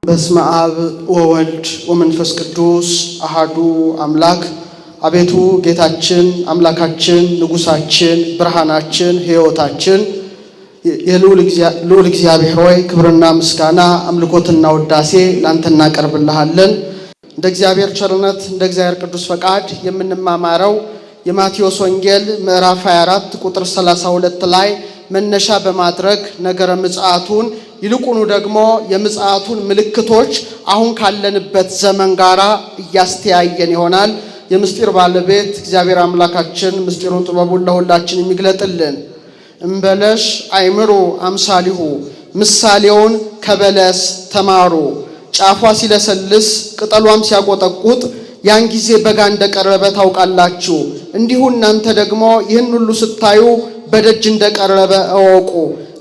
በስመ አብ ወወልድ ወመንፈስ ቅዱስ አሐዱ አምላክ። አቤቱ ጌታችን አምላካችን ንጉሳችን ብርሃናችን ሕይወታችን የልዑል እግዚአብሔር ሆይ ክብርና ምስጋና አምልኮትና ውዳሴ ላንተ እናቀርብልሃለን። እንደ እግዚአብሔር ቸርነት እንደ እግዚአብሔር ቅዱስ ፈቃድ የምንማማረው የማቴዎስ ወንጌል ምዕራፍ 24 ቁጥር 32 ላይ መነሻ በማድረግ ነገረ ምጽአቱን ይልቁኑ ደግሞ የምጽአቱን ምልክቶች አሁን ካለንበት ዘመን ጋራ እያስተያየን ይሆናል። የምስጢር ባለቤት እግዚአብሔር አምላካችን ምስጢሩን ጥበቡን ለሁላችን የሚግለጥልን። እንበለሽ አይምሩ አምሳሊሁ፣ ምሳሌውን ከበለስ ተማሩ። ጫፏ ሲለሰልስ ቅጠሏም ሲያቆጠቁጥ ያን ጊዜ በጋ እንደቀረበ ታውቃላችሁ። እንዲሁ እናንተ ደግሞ ይህን ሁሉ ስታዩ በደጅ እንደቀረበ እወቁ።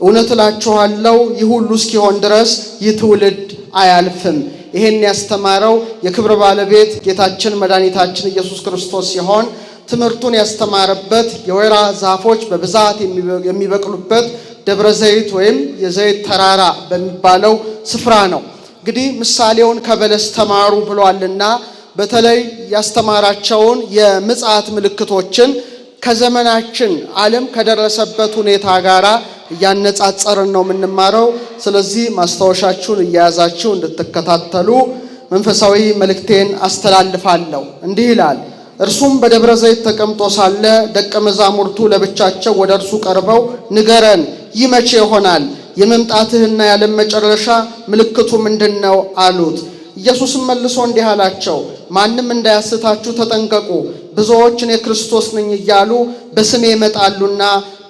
እውነት እላችኋለሁ ይህ ሁሉ እስኪሆን ድረስ ይህ ትውልድ አያልፍም። ይሄን ያስተማረው የክብር ባለቤት ጌታችን መድኃኒታችን ኢየሱስ ክርስቶስ ሲሆን ትምህርቱን ያስተማረበት የወይራ ዛፎች በብዛት የሚበቅሉበት ደብረ ዘይት ወይም የዘይት ተራራ በሚባለው ስፍራ ነው። እንግዲህ ምሳሌውን ከበለስ ተማሩ ብሏልና በተለይ ያስተማራቸውን የምጽአት ምልክቶችን ከዘመናችን ዓለም ከደረሰበት ሁኔታ ጋራ እያነጻጸርን ነው የምንማረው። ስለዚህ ማስታወሻችሁን እያያዛችሁ እንድትከታተሉ መንፈሳዊ መልእክቴን አስተላልፋለሁ። እንዲህ ይላል። እርሱም በደብረ ዘይት ተቀምጦ ሳለ ደቀ መዛሙርቱ ለብቻቸው ወደ እርሱ ቀርበው ንገረን፣ ይህ መቼ ይሆናል? የመምጣትህና የዓለም መጨረሻ ምልክቱ ምንድነው? አሉት። ኢየሱስም መልሶ እንዲህ አላቸው፣ ማንም እንዳያስታችሁ ተጠንቀቁ። ብዙዎች እኔ ክርስቶስ ነኝ እያሉ በስሜ ይመጣሉና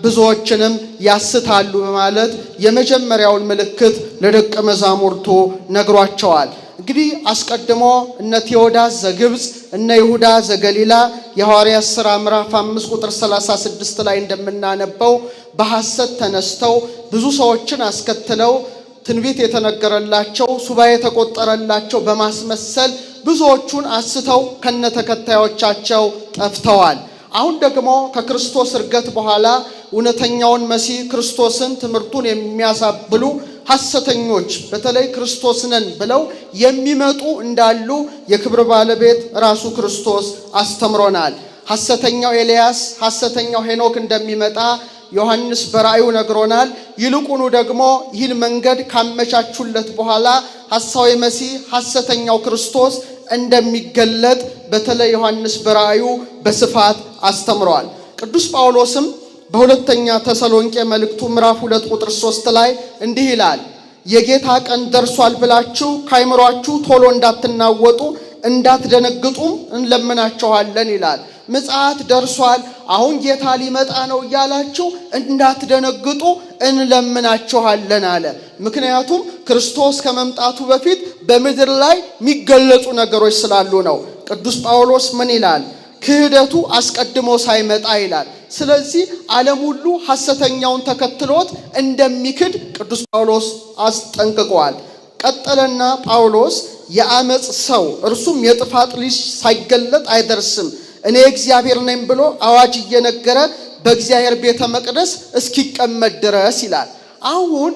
ብዙዎችንም ያስታሉ በማለት የመጀመሪያውን ምልክት ለደቀ መዛሙርቱ ነግሯቸዋል። እንግዲህ አስቀድሞ እነ ቴዎዳስ ዘግብጽ እነ ይሁዳ ዘገሊላ የሐዋርያት ሥራ ምዕራፍ 5 ቁጥር 36 ላይ እንደምናነበው በሐሰት ተነስተው ብዙ ሰዎችን አስከትለው ትንቢት የተነገረላቸው ሱባኤ የተቆጠረላቸው በማስመሰል ብዙዎቹን አስተው ከነተከታዮቻቸው ጠፍተዋል። አሁን ደግሞ ከክርስቶስ እርገት በኋላ እውነተኛውን መሲህ ክርስቶስን ትምህርቱን የሚያሳብሉ ሐሰተኞች በተለይ ክርስቶስ ነን ብለው የሚመጡ እንዳሉ የክብር ባለቤት ራሱ ክርስቶስ አስተምሮናል። ሐሰተኛው ኤልያስ ሐሰተኛው ሄኖክ እንደሚመጣ ዮሐንስ በራእዩ ነግሮናል። ይልቁኑ ደግሞ ይህን መንገድ ካመቻቹለት በኋላ ሐሳዊ መሲህ ሐሰተኛው ክርስቶስ እንደሚገለጥ በተለይ ዮሐንስ በራእዩ በስፋት አስተምሯል። ቅዱስ ጳውሎስም በሁለተኛ ተሰሎንቄ መልእክቱ ምዕራፍ 2 ቁጥር 3 ላይ እንዲህ ይላል፣ የጌታ ቀን ደርሷል ብላችሁ ካይምሯችሁ ቶሎ እንዳትናወጡ እንዳትደነግጡም እንለምናችኋለን ይላል። ምጽአት ደርሷል፣ አሁን ጌታ ሊመጣ ነው እያላችሁ እንዳትደነግጡ እንለምናችኋለን አለ። ምክንያቱም ክርስቶስ ከመምጣቱ በፊት በምድር ላይ የሚገለጹ ነገሮች ስላሉ ነው። ቅዱስ ጳውሎስ ምን ይላል? ክህደቱ አስቀድሞ ሳይመጣ ይላል። ስለዚህ ዓለም ሁሉ ሐሰተኛውን ተከትሎት እንደሚክድ ቅዱስ ጳውሎስ አስጠንቅቋል። ቀጠለና ጳውሎስ የአመጽ ሰው እርሱም የጥፋት ልጅ ሳይገለጥ አይደርስም እኔ እግዚአብሔር ነኝ ብሎ አዋጅ እየነገረ በእግዚአብሔር ቤተ መቅደስ እስኪቀመጥ ድረስ ይላል። አሁን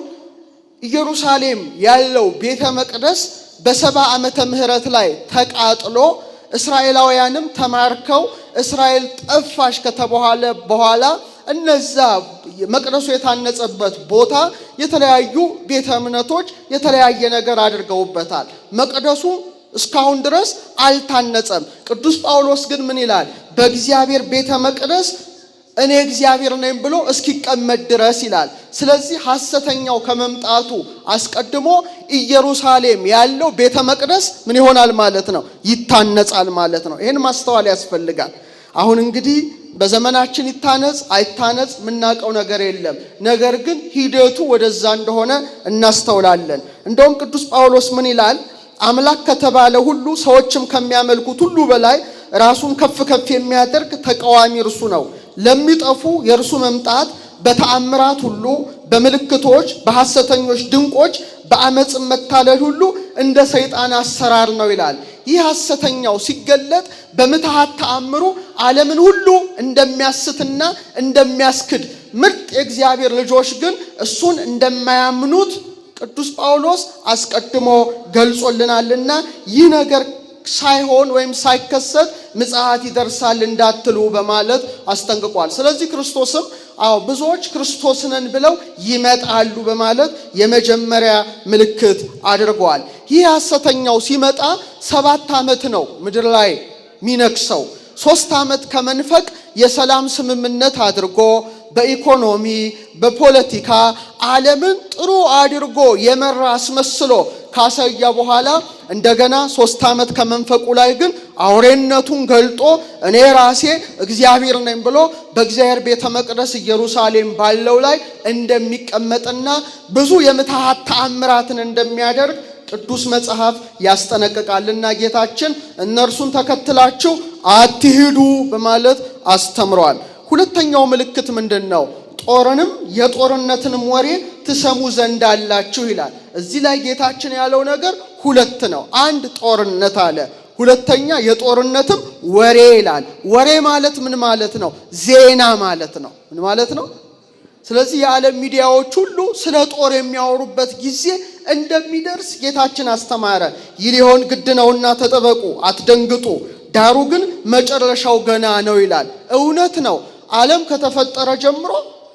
ኢየሩሳሌም ያለው ቤተ መቅደስ በ70 ዓመተ ምህረት ላይ ተቃጥሎ እስራኤላውያንም ተማርከው እስራኤል ጠፋሽ ከተባለ በኋላ እነዛ መቅደሱ የታነጸበት ቦታ የተለያዩ ቤተ እምነቶች የተለያየ ነገር አድርገውበታል። መቅደሱ እስካሁን ድረስ አልታነጸም። ቅዱስ ጳውሎስ ግን ምን ይላል? በእግዚአብሔር ቤተ መቅደስ እኔ እግዚአብሔር ነኝ ብሎ እስኪቀመጥ ድረስ ይላል። ስለዚህ ሐሰተኛው ከመምጣቱ አስቀድሞ ኢየሩሳሌም ያለው ቤተ መቅደስ ምን ይሆናል ማለት ነው? ይታነጻል ማለት ነው። ይሄን ማስተዋል ያስፈልጋል። አሁን እንግዲህ በዘመናችን ይታነጽ አይታነጽ ምናቀው ነገር የለም። ነገር ግን ሂደቱ ወደዛ እንደሆነ እናስተውላለን። እንደውም ቅዱስ ጳውሎስ ምን ይላል? አምላክ ከተባለ ሁሉ ሰዎችም ከሚያመልኩት ሁሉ በላይ ራሱን ከፍ ከፍ የሚያደርግ ተቃዋሚ እርሱ ነው። ለሚጠፉ የእርሱ መምጣት በተአምራት ሁሉ በምልክቶች በሐሰተኞች ድንቆች በአመጽ መታለል ሁሉ እንደ ሰይጣን አሰራር ነው ይላል። ይህ ሐሰተኛው ሲገለጥ በምትሃት ተአምሩ ዓለምን ሁሉ እንደሚያስትና እንደሚያስክድ ምርጥ የእግዚአብሔር ልጆች ግን እሱን እንደማያምኑት ቅዱስ ጳውሎስ አስቀድሞ ገልጾልናልና ይህ ነገር ሳይሆን ወይም ሳይከሰት ምጽአት ይደርሳል እንዳትሉ በማለት አስጠንቅቋል። ስለዚህ ክርስቶስም ብዙዎች ክርስቶስ ነን ብለው ይመጣሉ በማለት የመጀመሪያ ምልክት አድርጓል። ይህ ሐሰተኛው ሲመጣ 7 ዓመት ነው ምድር ላይ ሚነክሰው። 3 ዓመት ከመንፈቅ የሰላም ስምምነት አድርጎ በኢኮኖሚ በፖለቲካ ዓለምን ጥሩ አድርጎ የመራ አስመስሎ ካሳየ በኋላ እንደገና 3 ዓመት ከመንፈቁ ላይ ግን አውሬነቱን ገልጦ እኔ ራሴ እግዚአብሔር ነኝ ብሎ በእግዚአብሔር ቤተ መቅደስ ኢየሩሳሌም ባለው ላይ እንደሚቀመጥና ብዙ የምትሃት ተአምራትን እንደሚያደርግ ቅዱስ መጽሐፍ ያስጠነቅቃልና ጌታችን እነርሱን ተከትላችሁ አትሂዱ በማለት አስተምሯል። ሁለተኛው ምልክት ምንድነው? ጦርንም የጦርነትንም ወሬ ትሰሙ ዘንድ አላችሁ ይላል። እዚህ ላይ ጌታችን ያለው ነገር ሁለት ነው። አንድ ጦርነት አለ፣ ሁለተኛ የጦርነትም ወሬ ይላል። ወሬ ማለት ምን ማለት ነው? ዜና ማለት ነው። ምን ማለት ነው? ስለዚህ የዓለም ሚዲያዎች ሁሉ ስለ ጦር የሚያወሩበት ጊዜ እንደሚደርስ ጌታችን አስተማረ። ይህ ሊሆን ግድ ነውና ተጠበቁ፣ አትደንግጡ፣ ዳሩ ግን መጨረሻው ገና ነው ይላል። እውነት ነው። ዓለም ከተፈጠረ ጀምሮ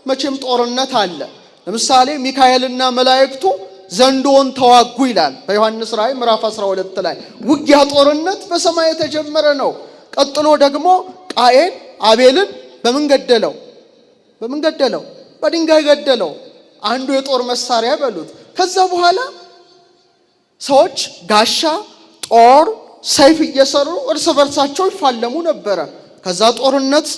መቼም ጦርነት አለ። ለምሳሌ ሚካኤልና መላእክቱ ዘንዶን ተዋጉ ይላል በዮሐንስ ራእይ ምዕራፍ 12 ላይ። ውጊያ ጦርነት በሰማይ የተጀመረ ነው። ቀጥሎ ደግሞ ቃየን አቤልን በምን ገደለው? በድንጋይ ገደለው። አንዱ የጦር መሳሪያ በሉት። ከዛ በኋላ ሰዎች ጋሻ፣ ጦር፣ ሰይፍ እየሰሩ እርስ በርሳቸው ይፋለሙ ነበረ። ከዛ ጦርነት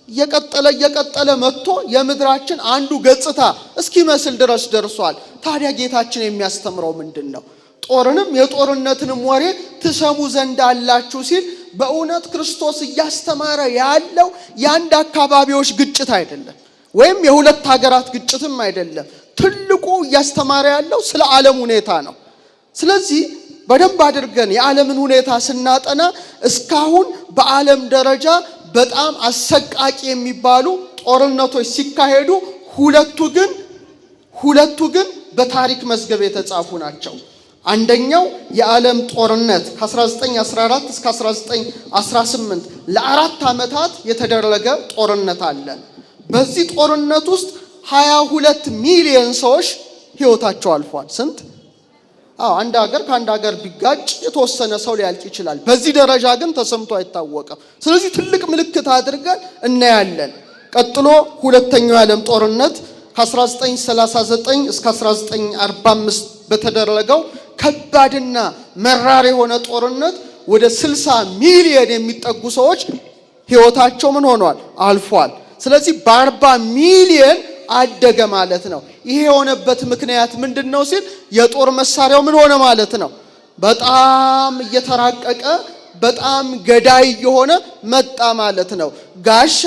እየቀጠለ መጥቶ የምድራችን አንዱ ገጽታ እስኪመስል ድረስ ደርሷል። ታዲያ ጌታችን የሚያስተምረው ምንድነው? ጦርንም የጦርነትንም ወሬ ትሰሙ ዘንድ አላችሁ ሲል በእውነት ክርስቶስ እያስተማረ ያለው የአንድ አካባቢዎች ግጭት አይደለም፣ ወይም የሁለት ሀገራት ግጭትም አይደለም። ትልቁ እያስተማረ ያለው ስለ ዓለም ሁኔታ ነው። ስለዚህ በደንብ አድርገን የዓለምን ሁኔታ ስናጠና እስካሁን በዓለም ደረጃ በጣም አሰቃቂ የሚባሉ ጦርነቶች ሲካሄዱ ሁለቱ ግን በታሪክ መዝገብ የተጻፉ ናቸው። አንደኛው የዓለም ጦርነት ከ1914 እስከ 1918 ለ4 ዓመታት የተደረገ ጦርነት አለ። በዚህ ጦርነት ውስጥ 22 ሚሊዮን ሰዎች ሕይወታቸው አልፏል። ስንት? አንድ ሀገር ከአንድ ሀገር ቢጋጭ የተወሰነ ሰው ሊያልቅ ይችላል። በዚህ ደረጃ ግን ተሰምቶ አይታወቅም። ስለዚህ ትልቅ ምልክት አድርገን እናያለን። ቀጥሎ ሁለተኛው የዓለም ጦርነት ከ1939 እስከ 1945 በተደረገው ከባድና መራር የሆነ ጦርነት ወደ 60 ሚሊዮን የሚጠጉ ሰዎች ሕይወታቸው ምን ሆኗል? አልፏል። ስለዚህ በ40 ሚሊዮን አደገ ማለት ነው። ይሄ የሆነበት ምክንያት ምንድነው ሲል የጦር መሳሪያው ምን ሆነ ማለት ነው? በጣም እየተራቀቀ በጣም ገዳይ የሆነ መጣ ማለት ነው። ጋሻ፣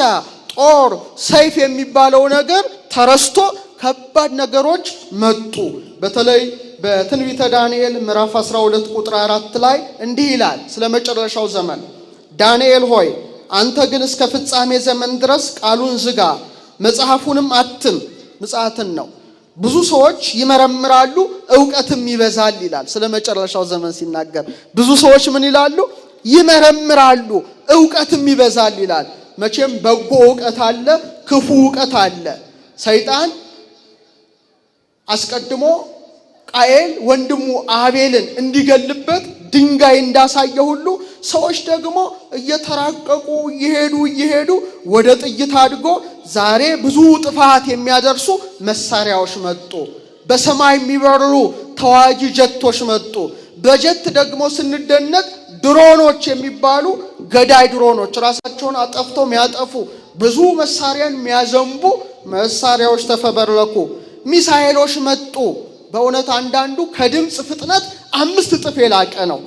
ጦር፣ ሰይፍ የሚባለው ነገር ተረስቶ ከባድ ነገሮች መጡ። በተለይ በትንቢተ ዳንኤል ምዕራፍ 12 ቁጥር 4 ላይ እንዲህ ይላል ስለ መጨረሻው ዘመን። ዳንኤል ሆይ አንተ ግን እስከ ፍጻሜ ዘመን ድረስ ቃሉን ዝጋ፣ መጽሐፉንም አትም። ምጽአትን ነው። ብዙ ሰዎች ይመረምራሉ፣ ዕውቀትም ይበዛል ይላል። ስለ መጨረሻው ዘመን ሲናገር ብዙ ሰዎች ምን ይላሉ? ይመረምራሉ፣ ዕውቀትም ይበዛል ይላል። መቼም በጎ ዕውቀት አለ፣ ክፉ ዕውቀት አለ። ሰይጣን አስቀድሞ ቃየል ወንድሙ አቤልን እንዲገልበት ድንጋይ እንዳሳየ ሁሉ ሰዎች ደግሞ እየተራቀቁ እየሄዱ ወደ ጥይት አድጎ ዛሬ ብዙ ጥፋት የሚያደርሱ መሳሪያዎች መጡ። በሰማይ የሚበሩ ተዋጊ ጀቶች መጡ። በጀት ደግሞ ስንደነቅ ድሮኖች የሚባሉ ገዳይ ድሮኖች ራሳቸውን አጠፍተው የሚያጠፉ ብዙ መሳሪያን የሚያዘንቡ መሳሪያዎች ተፈበረኩ። ሚሳኤሎች መጡ። በእውነት አንዳንዱ ከድምጽ ፍጥነት 5 እጥፍ የላቀ ነው።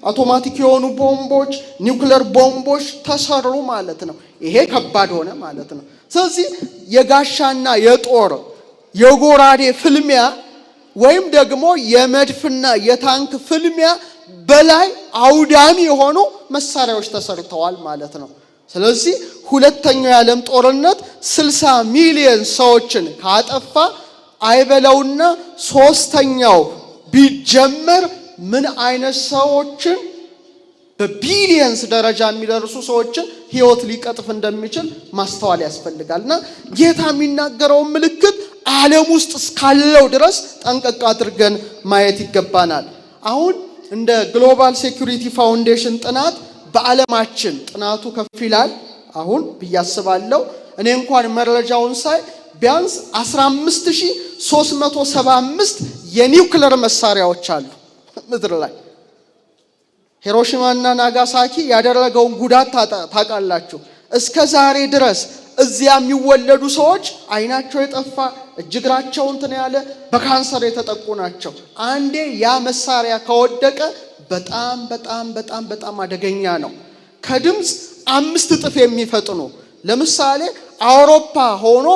አውቶማቲክ የሆኑ ቦምቦች፣ ኒውክሌር ቦምቦች ተሰሩ ማለት ነው። ይሄ ከባድ ሆነ ማለት ነው። ስለዚህ የጋሻና የጦር የጎራዴ ፍልሚያ ወይም ደግሞ የመድፍና የታንክ ፍልሚያ በላይ አውዳሚ የሆኑ መሳሪያዎች ተሰርተዋል ማለት ነው። ስለዚህ ሁለተኛው የዓለም ጦርነት 60 ሚሊዮን ሰዎችን ካጠፋ አይበለውና ሶስተኛው ቢጀመር ምን አይነት ሰዎችን በቢሊየንስ ደረጃ የሚደርሱ ሰዎችን ህይወት ሊቀጥፍ እንደሚችል ማስተዋል ያስፈልጋልና ጌታ የሚናገረው ምልክት ዓለም ውስጥ እስካለው ድረስ ጠንቀቅ አድርገን ማየት ይገባናል። አሁን እንደ ግሎባል ሴኩሪቲ ፋውንዴሽን ጥናት በዓለማችን ጥናቱ ከፍ ይላል አሁን ብያስባለሁ። እኔ እንኳን መረጃውን ሳይ ቢያንስ 15375 የኒውክሌር መሳሪያዎች አሉ ምድር ላይ። ሂሮሺማና ናጋሳኪ ያደረገውን ጉዳት ታውቃላችሁ። እስከ ዛሬ ድረስ እዚያ የሚወለዱ ሰዎች አይናቸው የጠፋ እጅግራቸው እንትን ያለ በካንሰር የተጠቁ ናቸው። አንዴ ያ መሳሪያ ከወደቀ በጣም በጣም በጣም በጣም አደገኛ ነው። ከድምፅ 5 እጥፍ የሚፈጥኑ ለምሳሌ አውሮፓ ሆኖ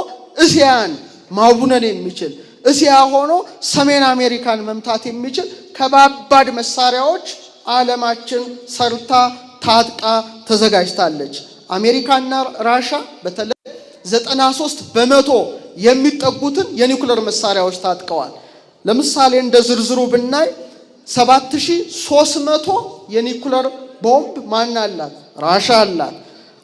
እስያን ማቡነን የሚችል እስያ ሆኖ ሰሜን አሜሪካን መምታት የሚችል ከባባድ መሳሪያዎች ዓለማችን ሰርታ ታጥቃ ተዘጋጅታለች። አሜሪካና ራሻ በተለይ 93% የሚጠጉትን የኒውክሌር መሳሪያዎች ታጥቀዋል። ለምሳሌ እንደ ዝርዝሩ ብናይ 7300 የኒውክሌር ቦምብ ማን አላት? ራሻ አላት።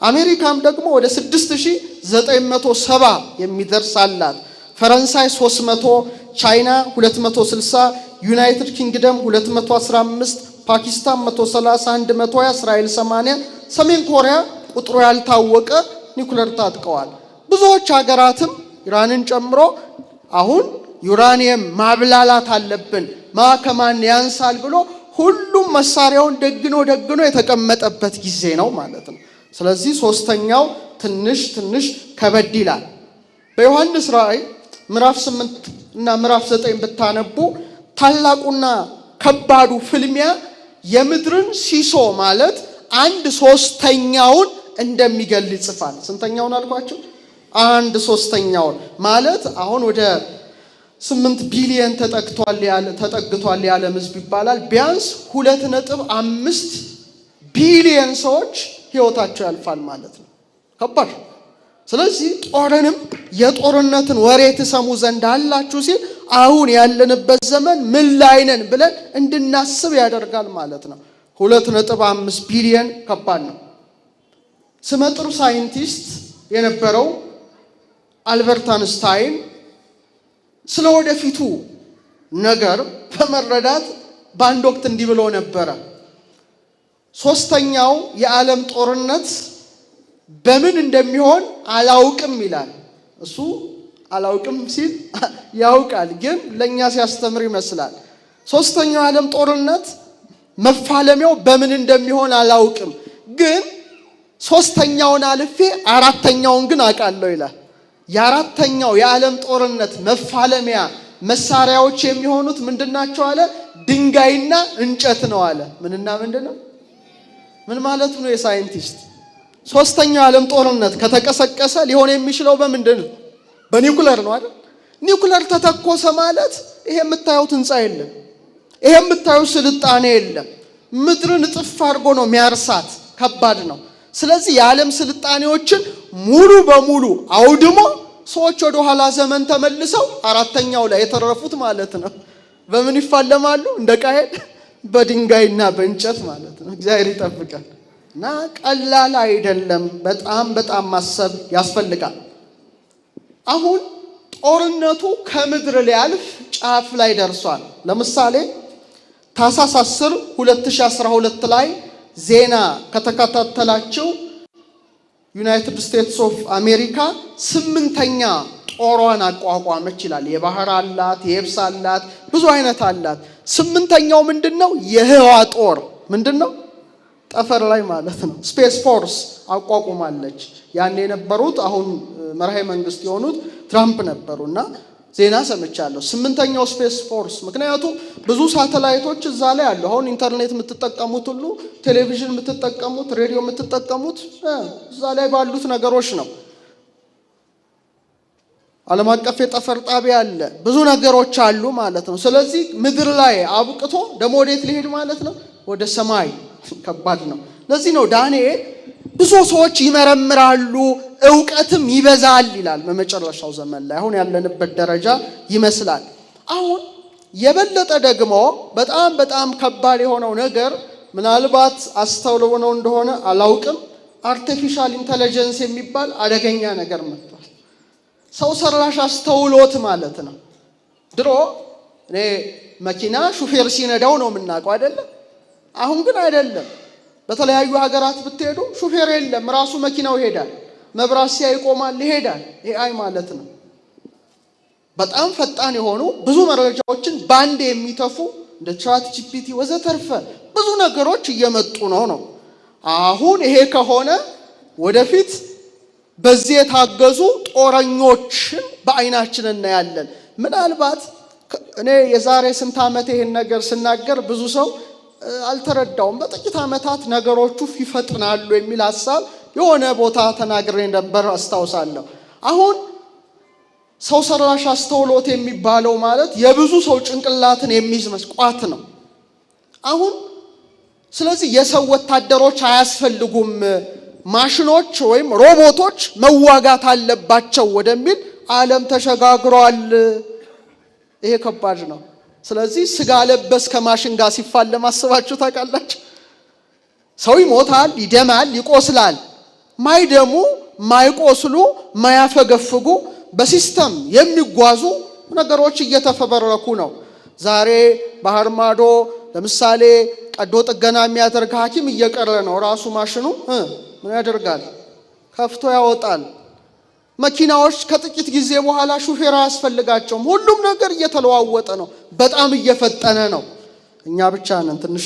አሜሪካም ደግሞ ወደ 6970 የሚደርስ አላት። ፈረንሳይ 300፣ ቻይና 260፣ ዩናይትድ ኪንግደም 215፣ ፓኪስታን 130፣ 120፣ እስራኤል 80፣ ሰሜን ኮሪያ ቁጥሩ ያልታወቀ ኒውክሌር ታጥቀዋል። ብዙዎች ሀገራትም ኢራንን ጨምሮ አሁን ዩራኒየም ማብላላት አለብን ማከማን ያንሳል ብሎ ሁሉም መሳሪያውን ደግኖ የተቀመጠበት ጊዜ ነው ማለት ነው። ስለዚህ ሶስተኛው ትንሽ ከበድ ይላል። በዮሐንስ ራእይ ምዕራፍ 8 እና ምዕራፍ 9 ብታነቡ ታላቁና ከባዱ ፍልሚያ የምድርን ሲሶ ማለት 1/3ኛውን እንደሚገል ይጽፋል። ስንተኛውን አልኳችሁ? 1/3ኛውን ማለት አሁን ወደ 8 ቢሊዮን ተጠግቷል የዓለም ሕዝብ ይባላል። ቢያንስ 2.5 ቢሊዮን ሰዎች ህይወታቸው ያልፋል ማለት ነው። ከባድ። ስለዚህ ጦርንም የጦርነትን ወሬ ትሰሙ ዘንድ አላችሁ ሲል አሁን ያለንበት ዘመን ምን ላይ ነን ብለን እንድናስብ ያደርጋል ማለት ነው። 2.5 ቢሊዮን ከባድ ነው። ስመጥሩ ሳይንቲስት የነበረው አልበርት አንስታይን ስለ ወደፊቱ ነገር በመረዳት በአንድ ወቅት እንዲህ ብሎ ነበረ። ሶስተኛው የዓለም ጦርነት በምን እንደሚሆን አላውቅም ይላል። እሱ አላውቅም ሲል ያውቃል፣ ግን ለኛ ሲያስተምር ይመስላል። ሶስተኛው የዓለም ጦርነት መፋለሚያው በምን እንደሚሆን አላውቅም፣ ግን ሶስተኛውን አልፌ አራተኛውን ግን አውቃለሁ ይላል። የአራተኛው የዓለም ጦርነት መፋለሚያ መሳሪያዎች የሚሆኑት ምንድናቸው አለ? ድንጋይና እንጨት ነው አለ። ምንና ምንድነው? ምን ማለት ነው የሳይንቲስት? ሶስተኛው የዓለም ጦርነት ከተቀሰቀሰ ሊሆን የሚችለው በምንድነው? በኒውክሌር ነው አይደል? ኒውክሌር ተተኮሰ ማለት ይሄ የምታዩት ህንጻ የለም፣ ይሄ የምታዩት ስልጣኔ የለም። ምድርን እጥፍ አድርጎ ነው የሚያርሳት። ከባድ ነው። ስለዚህ የዓለም ስልጣኔዎችን ሙሉ በሙሉ አውድሞ ሰዎች ወደ ኋላ ዘመን ተመልሰው አራተኛው ላይ የተረፉት ማለት ነው በምን ይፋለማሉ? እንደ ቃየል በድንጋይና በእንጨት ማለት ነው። እግዚአብሔር ይጠብቃል። እና ቀላል አይደለም። በጣም ማሰብ ያስፈልጋል። አሁን ጦርነቱ ከምድር ሊያልፍ ጫፍ ላይ ደርሷል። ለምሳሌ ታኅሳስ 10 2012 ላይ ዜና ከተከታተላችሁ ዩናይትድ ስቴትስ ኦፍ አሜሪካ 8ኛ ጦሯን አቋቋመች ይላል። የባህር አላት፣ የየብስ አላት፣ ብዙ አይነት አላት። 8ኛው ምንድነው? የህዋ ጦር ምንድነው? ጠፈር ላይ ማለት ነው። ስፔስ ፎርስ አቋቁማለች። ያን የነበሩት አሁን መርሃ መንግስት የሆኑት ትራምፕ ነበሩና ዜና ሰምቻለሁ። 8ኛው ስፔስ ፎርስ። ምክንያቱም ብዙ ሳተላይቶች እዛ ላይ አሉ። አሁን ኢንተርኔት የምትጠቀሙት ሁሉ፣ ቴሌቪዥን የምትጠቀሙት፣ ሬዲዮ የምትጠቀሙት እዛ ላይ ባሉት ነገሮች ነው። ዓለም አቀፍ የጠፈር ጣቢያ አለ፣ ብዙ ነገሮች አሉ ማለት ነው። ስለዚህ ምድር ላይ አብቅቶ ደግሞ ወዴት ሊሄድ ማለት ነው? ወደ ሰማይ። ከባድ ነው። ለዚህ ነው ዳንኤል ብዙ ሰዎች ይመረምራሉ ዕውቀትም ይበዛል ይላል። በመጨረሻው ዘመን ላይ አሁን ያለንበት ደረጃ ይመስላል። አሁን የበለጠ ደግሞ በጣም ከባድ የሆነው ነገር ምናልባት አስተውለው ነው እንደሆነ አላውቅም፣ አርቲፊሻል ኢንተለጀንስ የሚባል አደገኛ ነገር መጥቷል። ሰው ሰራሽ አስተውሎት ማለት ነው። ድሮ እኔ መኪና ሹፌር ሲነዳው ነው የምናውቀው አይደለ? አሁን ግን አይደለም። በተለያዩ ሀገራት ብትሄዱ ሹፌር የለም፣ ራሱ መኪናው ይሄዳል። መብራት ሲያይ ይቆማል፣ ይሄዳል። ኤአይ ማለት ነው። በጣም ፈጣን የሆኑ ብዙ መረጃዎችን ባንድ የሚተፉ እንደ ቻት ጂፒቲ ወዘተርፈ ብዙ ነገሮች እየመጡ ነው። አሁን ይሄ ከሆነ ወደፊት በዚህ የታገዙ ጦረኞችን በአይናችን እናያለን። ምናልባት እኔ የዛሬ ስንት ዓመት ይሄን ነገር ስናገር ብዙ ሰው አልተረዳውም። በጥቂት ዓመታት ነገሮቹ ይፈጥናሉ የሚል ሐሳብ የሆነ ቦታ ተናግሬ ነበር አስታውሳለሁ። አሁን ሰው ሰራሽ አስተውሎት የሚባለው ማለት የብዙ ሰው ጭንቅላትን የሚይዝ መስቋት ነው። አሁን ስለዚህ የሰው ወታደሮች አያስፈልጉም፣ ማሽኖች ወይም ሮቦቶች መዋጋት አለባቸው ወደሚል ዓለም ተሸጋግሯል። ይሄ ከባድ ነው። ስለዚህ ስጋ ለበስ ከማሽን ጋር ሲፋለም አስባችሁ ታውቃላችሁ? ሰው ይሞታል፣ ይደማል፣ ይቆስላል። ማይደሙ ማይቆስሉ ማያፈገፍጉ በሲስተም የሚጓዙ ነገሮች እየተፈበረኩ ነው። ዛሬ ባህር ማዶ ለምሳሌ ቀዶ ጥገና የሚያደርግ ሐኪም እየቀረ ነው። ራሱ ማሽኑ ምን ያደርጋል? ከፍቶ ያወጣል። መኪናዎች ከጥቂት ጊዜ በኋላ ሹፌር አያስፈልጋቸውም። ሁሉም ነገር እየተለዋወጠ ነው። በጣም እየፈጠነ ነው። እኛ ብቻ ነን ትንሽ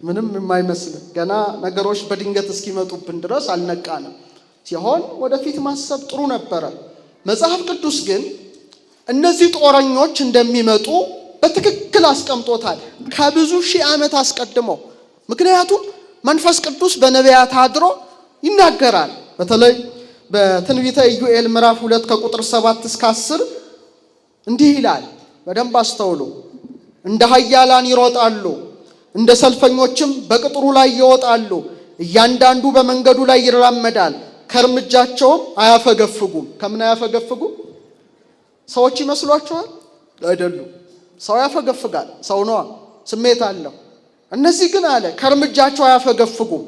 ምንም የማይመስል ገና ነገሮች በድንገት እስኪመጡብን ድረስ አልነቃንም። ሲሆን ወደፊት ማሰብ ጥሩ ነበረ። መጽሐፍ ቅዱስ ግን እነዚህ ጦረኞች እንደሚመጡ በትክክል አስቀምጦታል ከብዙ ሺህ ዓመት አስቀድሞ። ምክንያቱም መንፈስ ቅዱስ በነቢያት አድሮ ይናገራል። በተለይ በትንቢተ ኢዩኤል ምዕራፍ 2 ከቁጥር 7 እስከ 10 እንዲህ ይላል። በደንብ አስተውሉ። እንደ ኃያላን ይሮጣሉ፣ እንደ ሰልፈኞችም በቅጥሩ ላይ ይወጣሉ። እያንዳንዱ በመንገዱ ላይ ይራመዳል፣ ከእርምጃቸውም አያፈገፍጉም። ከምን አያፈገፍጉም? ሰዎች ይመስሏቸዋል? አይደሉም። ሰው ያፈገፍጋል፣ ሰው ነዋ፣ ስሜት አለው። እነዚህ ግን አለ ከእርምጃቸው አያፈገፍጉም።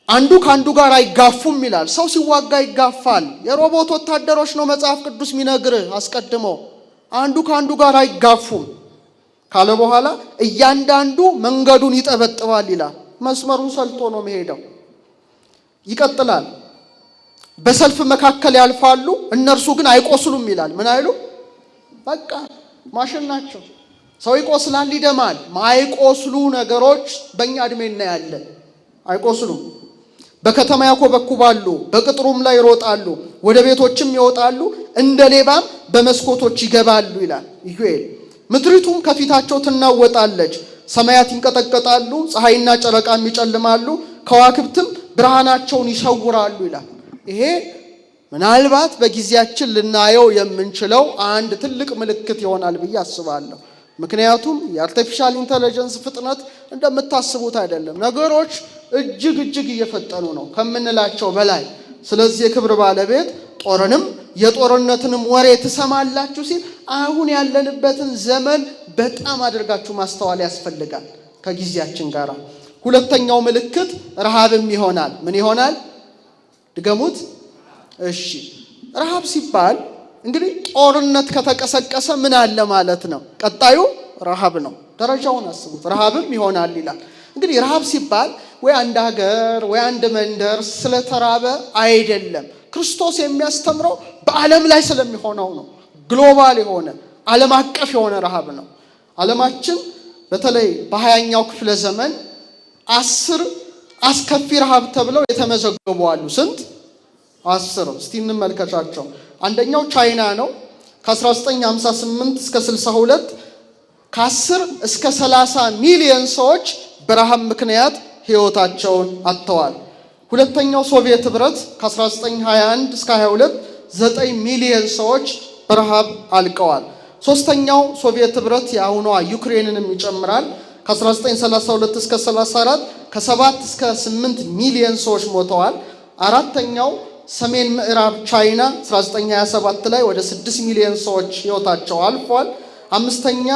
አንዱ ከአንዱ ጋር አይጋፉም ይላል። ሰው ሲዋጋ ይጋፋል። የሮቦት ወታደሮች ነው መጽሐፍ ቅዱስ ሚነግርህ አስቀድሞ። አንዱ ከአንዱ ጋር አይጋፉም ካለ በኋላ እያንዳንዱ መንገዱን ይጠበጥባል ይላል። መስመሩን ሰልቶ ነው መሄደው። ይቀጥላል። በሰልፍ መካከል ያልፋሉ፣ እነርሱ ግን አይቆስሉም ይላል። ምን አይሉ? በቃ ማሽን ናቸው። ሰው ይቆስላል፣ ይደማል። ማይቆስሉ ነገሮች በእኛ እድሜ እናያለን። አይቆስሉም። በከተማ ያኮበኩባሉ፣ በቅጥሩም ላይ ይሮጣሉ፣ ወደ ቤቶችም ይወጣሉ፣ እንደ ሌባም በመስኮቶች ይገባሉ ይላል ኢዩኤል። ምድሪቱም ከፊታቸው ትናወጣለች፣ ሰማያት ይንቀጠቀጣሉ፣ ፀሐይና ጨረቃም ይጨልማሉ፣ ከዋክብትም ብርሃናቸውን ይሰውራሉ ይላል። ይሄ ምናልባት በጊዜያችን ልናየው የምንችለው አንድ ትልቅ ምልክት ይሆናል ብዬ አስባለሁ። ምክንያቱም የአርቲፊሻል ኢንተለጀንስ ፍጥነት እንደምታስቡት አይደለም። ነገሮች እጅግ እየፈጠኑ ነው ከምንላቸው በላይ። ስለዚህ የክብር ባለቤት ጦርንም የጦርነትንም ወሬ ትሰማላችሁ ሲል አሁን ያለንበትን ዘመን በጣም አድርጋችሁ ማስተዋል ያስፈልጋል ከጊዜያችን ጋር። ሁለተኛው ምልክት ረሃብም ይሆናል። ምን ይሆናል? ድገሙት። እሺ፣ ረሃብ ሲባል እንግዲህ ጦርነት ከተቀሰቀሰ ምን አለ ማለት ነው? ቀጣዩ ረሃብ ነው። ደረጃውን አስቡት። ረሃብም ይሆናል ይላል። እንግዲህ ረሃብ ሲባል ወይ አንድ ሀገር ወይ አንድ መንደር ስለተራበ አይደለም። ክርስቶስ የሚያስተምረው በዓለም ላይ ስለሚሆነው ነው። ግሎባል የሆነ ዓለም አቀፍ የሆነ ረሃብ ነው። ዓለማችን በተለይ በ20ኛው ክፍለ ዘመን 10 አስከፊ ረሃብ ተብለው የተመዘገቡ አሉ። ስንት? 10። እስቲ እንመልከታቸው። አንደኛው ቻይና ነው። ከ1958 እስከ 62 ከ10 እስከ 30 ሚሊዮን ሰዎች በረሃብ ምክንያት ሕይወታቸውን አጥተዋል። ሁለተኛው ሶቪየት ህብረት ከ1921 እስከ 22 9 ሚሊዮን ሰዎች በረሃብ አልቀዋል። ሶስተኛው ሶቪየት ህብረት የአሁኗ ዩክሬንንም ይጨምራል። ከ1932 እስከ 34 ከ7 እስከ 8 ሚሊዮን ሰዎች ሞተዋል። አራተኛው ሰሜን ምዕራብ ቻይና 1927 ላይ ወደ 6 ሚሊዮን ሰዎች ህይወታቸው አልፏል። አምስተኛ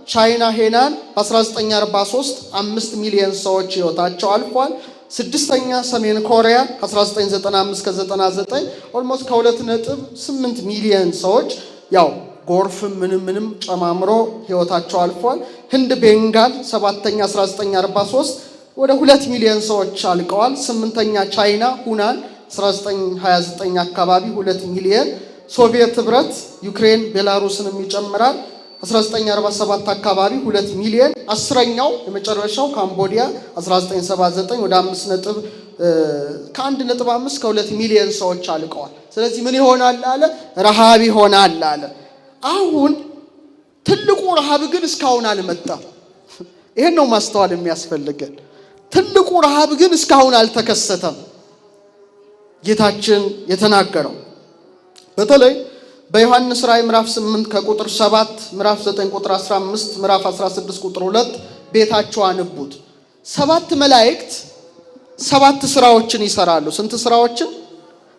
ቻይና ሄናን በ1943 5 ሚሊዮን ሰዎች ህይወታቸው አልፏል። ስድስተኛ ሰሜን ኮሪያ ከ1995 እስከ 99 ኦልሞስት ከ2.8 ሚሊዮን ሰዎች ያው ጎርፍም ምንም ጨማምሮ ህይወታቸው አልፏል። ህንድ ቤንጋል ሰባተኛ 1943 ወደ 2 ሚሊዮን ሰዎች አልቀዋል። ስምንተኛ ቻይና ሁናን 1929 አካባቢ 2 ሚሊዮን። ሶቪየት ህብረት ዩክሬን ቤላሩስንም ይጨምራል 1947 አካባቢ 2 ሚሊዮን። አስረኛው የመጨረሻው ካምቦዲያ 1979 ወደ 1.5 እስከ 2 ሚሊዮን ሰዎች አልቀዋል። ስለዚህ ምን ይሆናል አለ? ረሃብ ይሆናል አለ። አሁን ትልቁ ረሃብ ግን እስካሁን አልመጣም። ይሄን ነው ማስተዋል የሚያስፈልገን። ትልቁ ረሃብ ግን እስካሁን አልተከሰተም። ጌታችን የተናገረው በተለይ በዮሐንስ ራእይ ምዕራፍ 8 ከቁጥር 7 ምዕራፍ 9 ቁጥር 15 ምዕራፍ 16 ቁጥር 2 ቤታቸው አንቡት። 7 መላእክት 7 ስራዎችን ይሰራሉ። ስንት ስራዎችን?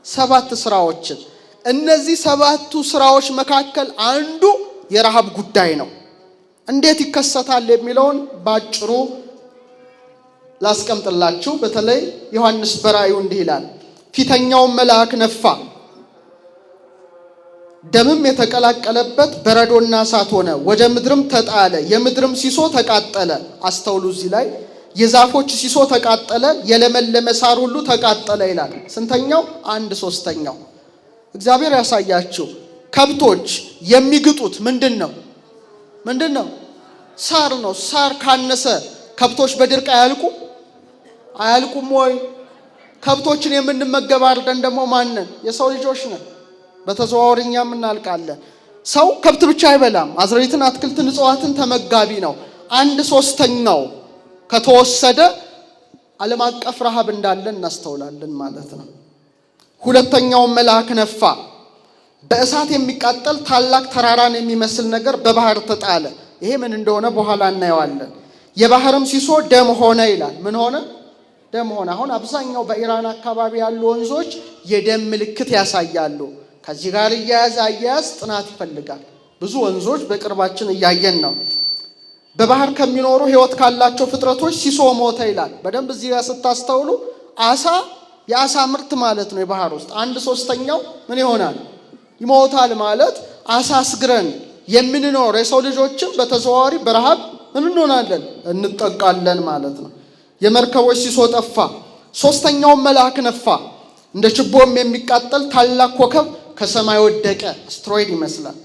7 ስራዎችን። እነዚህ 7ቱ ስራዎች መካከል አንዱ የረሃብ ጉዳይ ነው። እንዴት ይከሰታል የሚለውን ባጭሩ ላስቀምጥላችሁ። በተለይ ዮሐንስ በራእዩ እንዲህ ይላል፣ ፊተኛው መልአክ ነፋ፣ ደምም የተቀላቀለበት በረዶና እሳት ሆነ፣ ወደ ምድርም ተጣለ፣ የምድርም ሲሶ ተቃጠለ። አስተውሉ፣ እዚህ ላይ የዛፎች ሲሶ ተቃጠለ፣ የለመለመ ሳር ሁሉ ተቃጠለ ይላል። ስንተኛው? 1/3። እግዚአብሔር ያሳያችሁ። ከብቶች የሚግጡት ምንድነው? ሳር ነው። ሳር ካነሰ ከብቶች በድርቅ አያልቁም ወይ? ከብቶችን የምንመገብ አድርገን ደግሞ ማንን? የሰው ልጆች ነን። በተዘዋወርኛም እናልቃለን። ሰው ከብት ብቻ አይበላም። አዝርዕትን፣ አትክልትን፣ እጽዋትን ተመጋቢ ነው። 1/3 ከተወሰደ ዓለም አቀፍ ረሃብ እንዳለ እናስተውላለን ማለት ነው። ሁለተኛው መልአክ ነፋ፣ በእሳት የሚቃጠል ታላቅ ተራራን የሚመስል ነገር በባህር ተጣለ። ይሄ ምን እንደሆነ በኋላ እናየዋለን። የባህርም ሲሶ ደም ሆነ ይላል። ምን ሆነ? ደም ሆነ። አሁን አብዛኛው በኢራን አካባቢ ያሉ ወንዞች የደም ምልክት ያሳያሉ። ከዚህ ጋር አያያዝ ጥናት ይፈልጋል። ብዙ ወንዞች በቅርባችን እያየን ነው። በባህር ከሚኖሩ ህይወት ካላቸው ፍጥረቶች ሲሶ ሞተ ይላል። በደንብ እዚህ ጋር ስታስተውሉ አሳ፣ የአሳ ምርት ማለት ነው። የባህር ውስጥ 1/3 ምን ይሆናል? ይሞታል ማለት አሳ አስግረን የምንኖር የሰው ልጆችም በተዘዋዋሪ በረሃብ ምን እንሆናለን? እንጠቃለን ማለት ነው። የመርከቦች ሲሶ ጠፋ። ሶስተኛው መልአክ ነፋ፣ እንደ ችቦም የሚቃጠል ታላቅ ኮከብ ከሰማይ ወደቀ። አስትሮይድ ይመስላል።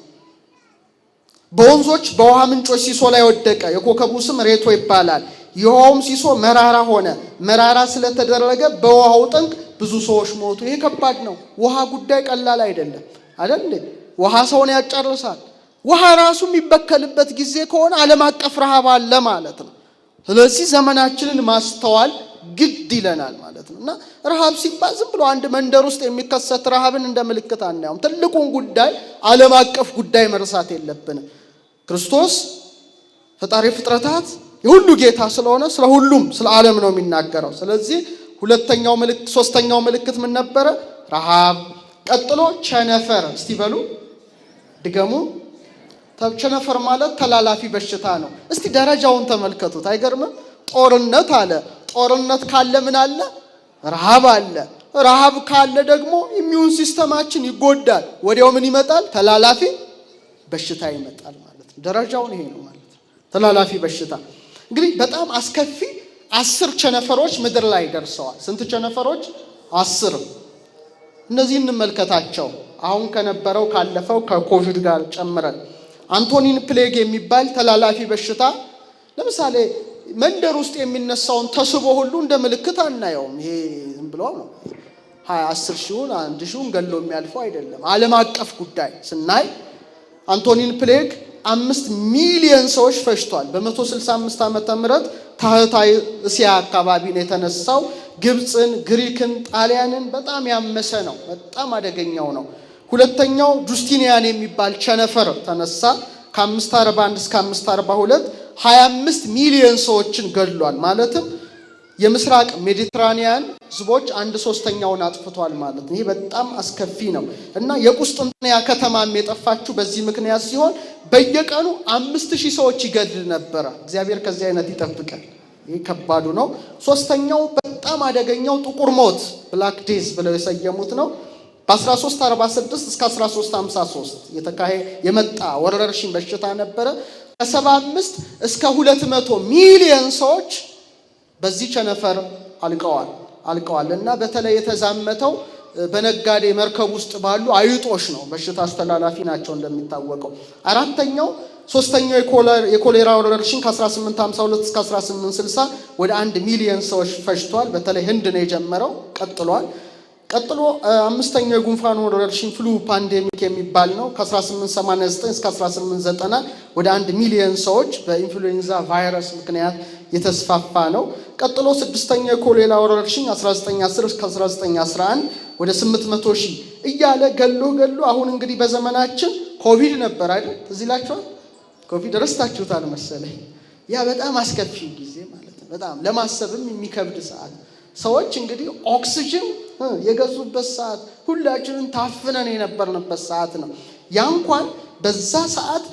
በወንዞች በውሃ ምንጮች ሲሶ ላይ ወደቀ። የኮከቡ ስም ሬቶ ይባላል። የውሃውም ሲሶ መራራ ሆነ። መራራ ስለተደረገ በውሃው ጠንቅ ብዙ ሰዎች ሞቱ። ይሄ ከባድ ነው። ውሃ ጉዳይ ቀላል አይደለም አይደል? ውሃ ሰውን ያጨርሳል። ውሃ ራሱ የሚበከልበት ጊዜ ከሆነ ዓለም አቀፍ ረሃብ አለ ማለት ነው። ስለዚህ ዘመናችንን ማስተዋል ግድ ይለናል ማለት ነው። እና ረሃብ ሲባል ዝም ብሎ አንድ መንደር ውስጥ የሚከሰት ረሃብን እንደ ምልክት አናየውም። ትልቁን ጉዳይ ዓለም አቀፍ ጉዳይ መርሳት የለብንም። ክርስቶስ ፈጣሪ ፍጥረታት የሁሉ ጌታ ስለሆነ ስለ ሁሉም ስለ ዓለም ነው የሚናገረው። ስለዚህ ሶስተኛው ምልክት ምን ነበረ? ረሃብ። ቀጥሎ ቸነፈር። እስቲ በሉ ድገሙ። ቸነፈር ማለት ተላላፊ በሽታ ነው። እስቲ ደረጃውን ተመልከቱት። አይገርምም? ጦርነት አለ። ጦርነት ካለ ምን አለ? ረሃብ አለ። ረሃብ ካለ ደግሞ ኢሚዩን ሲስተማችን ይጎዳል። ወዲያው ምን ይመጣል? ተላላፊ በሽታ ይመጣል ማለት ነው። ደረጃውን ይሄ ነው ማለት ነው። ተላላፊ በሽታ እንግዲህ በጣም አስከፊ 10 ቸነፈሮች ምድር ላይ ደርሰዋል። ስንት ቸነፈሮች? 10። እነዚህ እንመልከታቸው። አሁን ከነበረው ካለፈው ከኮቪድ ጋር ጨምረን አንቶኒን ፕሌግ የሚባል ተላላፊ በሽታ ለምሳሌ መንደር ውስጥ የሚነሳውን ተስቦ ሁሉ እንደ ምልክት አናየውም። ይሄ ዝም ብሎ ነው 10 ሺውን 1 ሺውን ገሎ የሚያልፈው አይደለም። ዓለም አቀፍ ጉዳይ ስናይ አንቶኒን ፕሌግ 5 ሚሊዮን ሰዎች ፈጅቷል። በ165 ዓመተ ምህረት ታህታይ እስያ አካባቢ ነው የተነሳው። ግብፅን፣ ግሪክን፣ ጣሊያንን በጣም ያመሰ ነው። በጣም አደገኛው ነው። ሁለተኛው ጁስቲኒያን የሚባል ቸነፈር ተነሳ። ከ541 እስከ 542 25 ሚሊዮን ሰዎችን ገድሏል። ማለትም የምስራቅ ሜዲትራኒያን ህዝቦች 1/3ኛውን አጥፍቷል ማለት ነው። ይሄ በጣም አስከፊ ነው እና የቁስጥንጥንያ ከተማም የጠፋችው በዚህ ምክንያት ሲሆን በየቀኑ 5000 ሰዎች ይገድል ነበር። እግዚአብሔር ከዚህ አይነት ይጠብቀን። ይሄ ከባዱ ነው። ሶስተኛው በጣም አደገኛው ጥቁር ሞት ብላክ ዴዝ ብለው የሰየሙት ነው። በ1346 እስከ 1353 የመጣ ወረርሽኝ በሽታ ነበረ። ከ75 እስከ 200 ሚሊዮን ሰዎች በዚህ ቸነፈር አልቀዋል እና በተለይ የተዛመተው በነጋዴ መርከብ ውስጥ ባሉ አይጦች ነው። በሽታ አስተላላፊ ናቸው እንደሚታወቀው። ሶስተኛው የኮሌራ ወረርሽኝ ከ1852 እስከ 1860 ወደ 1 ሚሊዮን ሰዎች ፈጅቷል። በተለይ ህንድ ነው የጀመረው፣ ቀጥሎ አምስተኛው የጉንፋን ወረርሽኝ ፍሉ ፓንዴሚክ የሚባል ነው። ከ1889 እስከ 1890 ወደ 1 ሚሊዮን ሰዎች በኢንፍሉዌንዛ ቫይረስ ምክንያት የተስፋፋ ነው። ቀጥሎ ስድስተኛው የኮሌራ ወረርሽኝ 1910 እስከ 1911 ወደ 800 ሺህ እያለ ገሎ አሁን እንግዲህ በዘመናችን ኮቪድ ነበር አይደል? እዚህ ላችኋል። ኮቪድ ረስታችሁታል መሰለኝ። ያ በጣም አስከፊ ጊዜ ማለት ነው። በጣም ለማሰብም የሚከብድ ሰዓት፣ ሰዎች እንግዲህ ኦክሲጅን የገዙበት ሰዓት፣ ሁላችንም ታፍነን የነበርንበት ሰዓት ነው። ያ እንኳን በዛ ሰዓት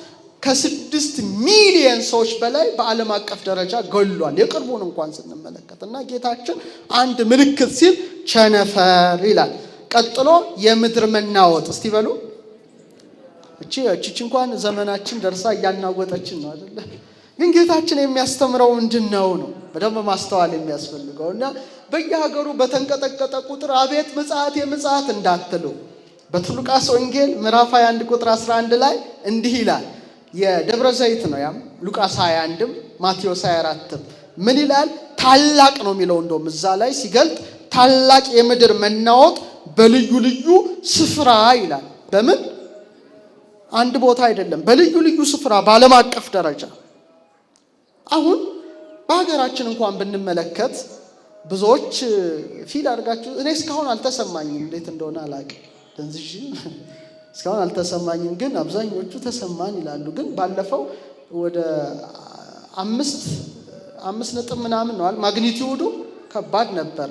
ከ6 ሚሊዮን ሰዎች በላይ በዓለም አቀፍ ደረጃ ገሏል። የቅርቡን እንኳን ስንመለከት እና ጌታችን አንድ ምልክት ሲል ቸነፈር ይላል። ቀጥሎ የምድር መናወጥ። እስቲ በሉ እቺ እንኳን ዘመናችን ደርሳ እያናወጠችን ነው አይደለ? ግን ጌታችን የሚያስተምረው ምንድነው ነው በደንብ ማስተዋል የሚያስፈልገው እና በየሀገሩ በተንቀጠቀጠ ቁጥር አቤት ምጽአት የምጽአት እንዳትሉ በሉቃስ ወንጌል ምዕራፍ 21 ቁጥር 11 ላይ እንዲህ ይላል። የደብረ ዘይት ነው ያም ሉቃስ 21ም ማቴዎስ 24ም ምን ይላል? ታላቅ ነው የሚለው እንደውም እዛ ላይ ሲገልጥ ታላቅ የምድር መናወጥ በልዩ ልዩ ስፍራ ይላል። በምን አንድ ቦታ አይደለም፣ በልዩ ልዩ ስፍራ በዓለም አቀፍ ደረጃ። አሁን በሀገራችን እንኳን ብንመለከት ብዙዎች ፊል አድርጋችሁ እኔ እስካሁን አልተሰማኝም፣ እንዴት እንደሆነ አላውቅም፣ ደንዝሽ እስካሁን አልተሰማኝም፣ ግን አብዛኞቹ ተሰማን ይላሉ። ግን ባለፈው ወደ 5 ነጥብ ምናምን ነው ማግኒቲዩዱ ከባድ ነበረ።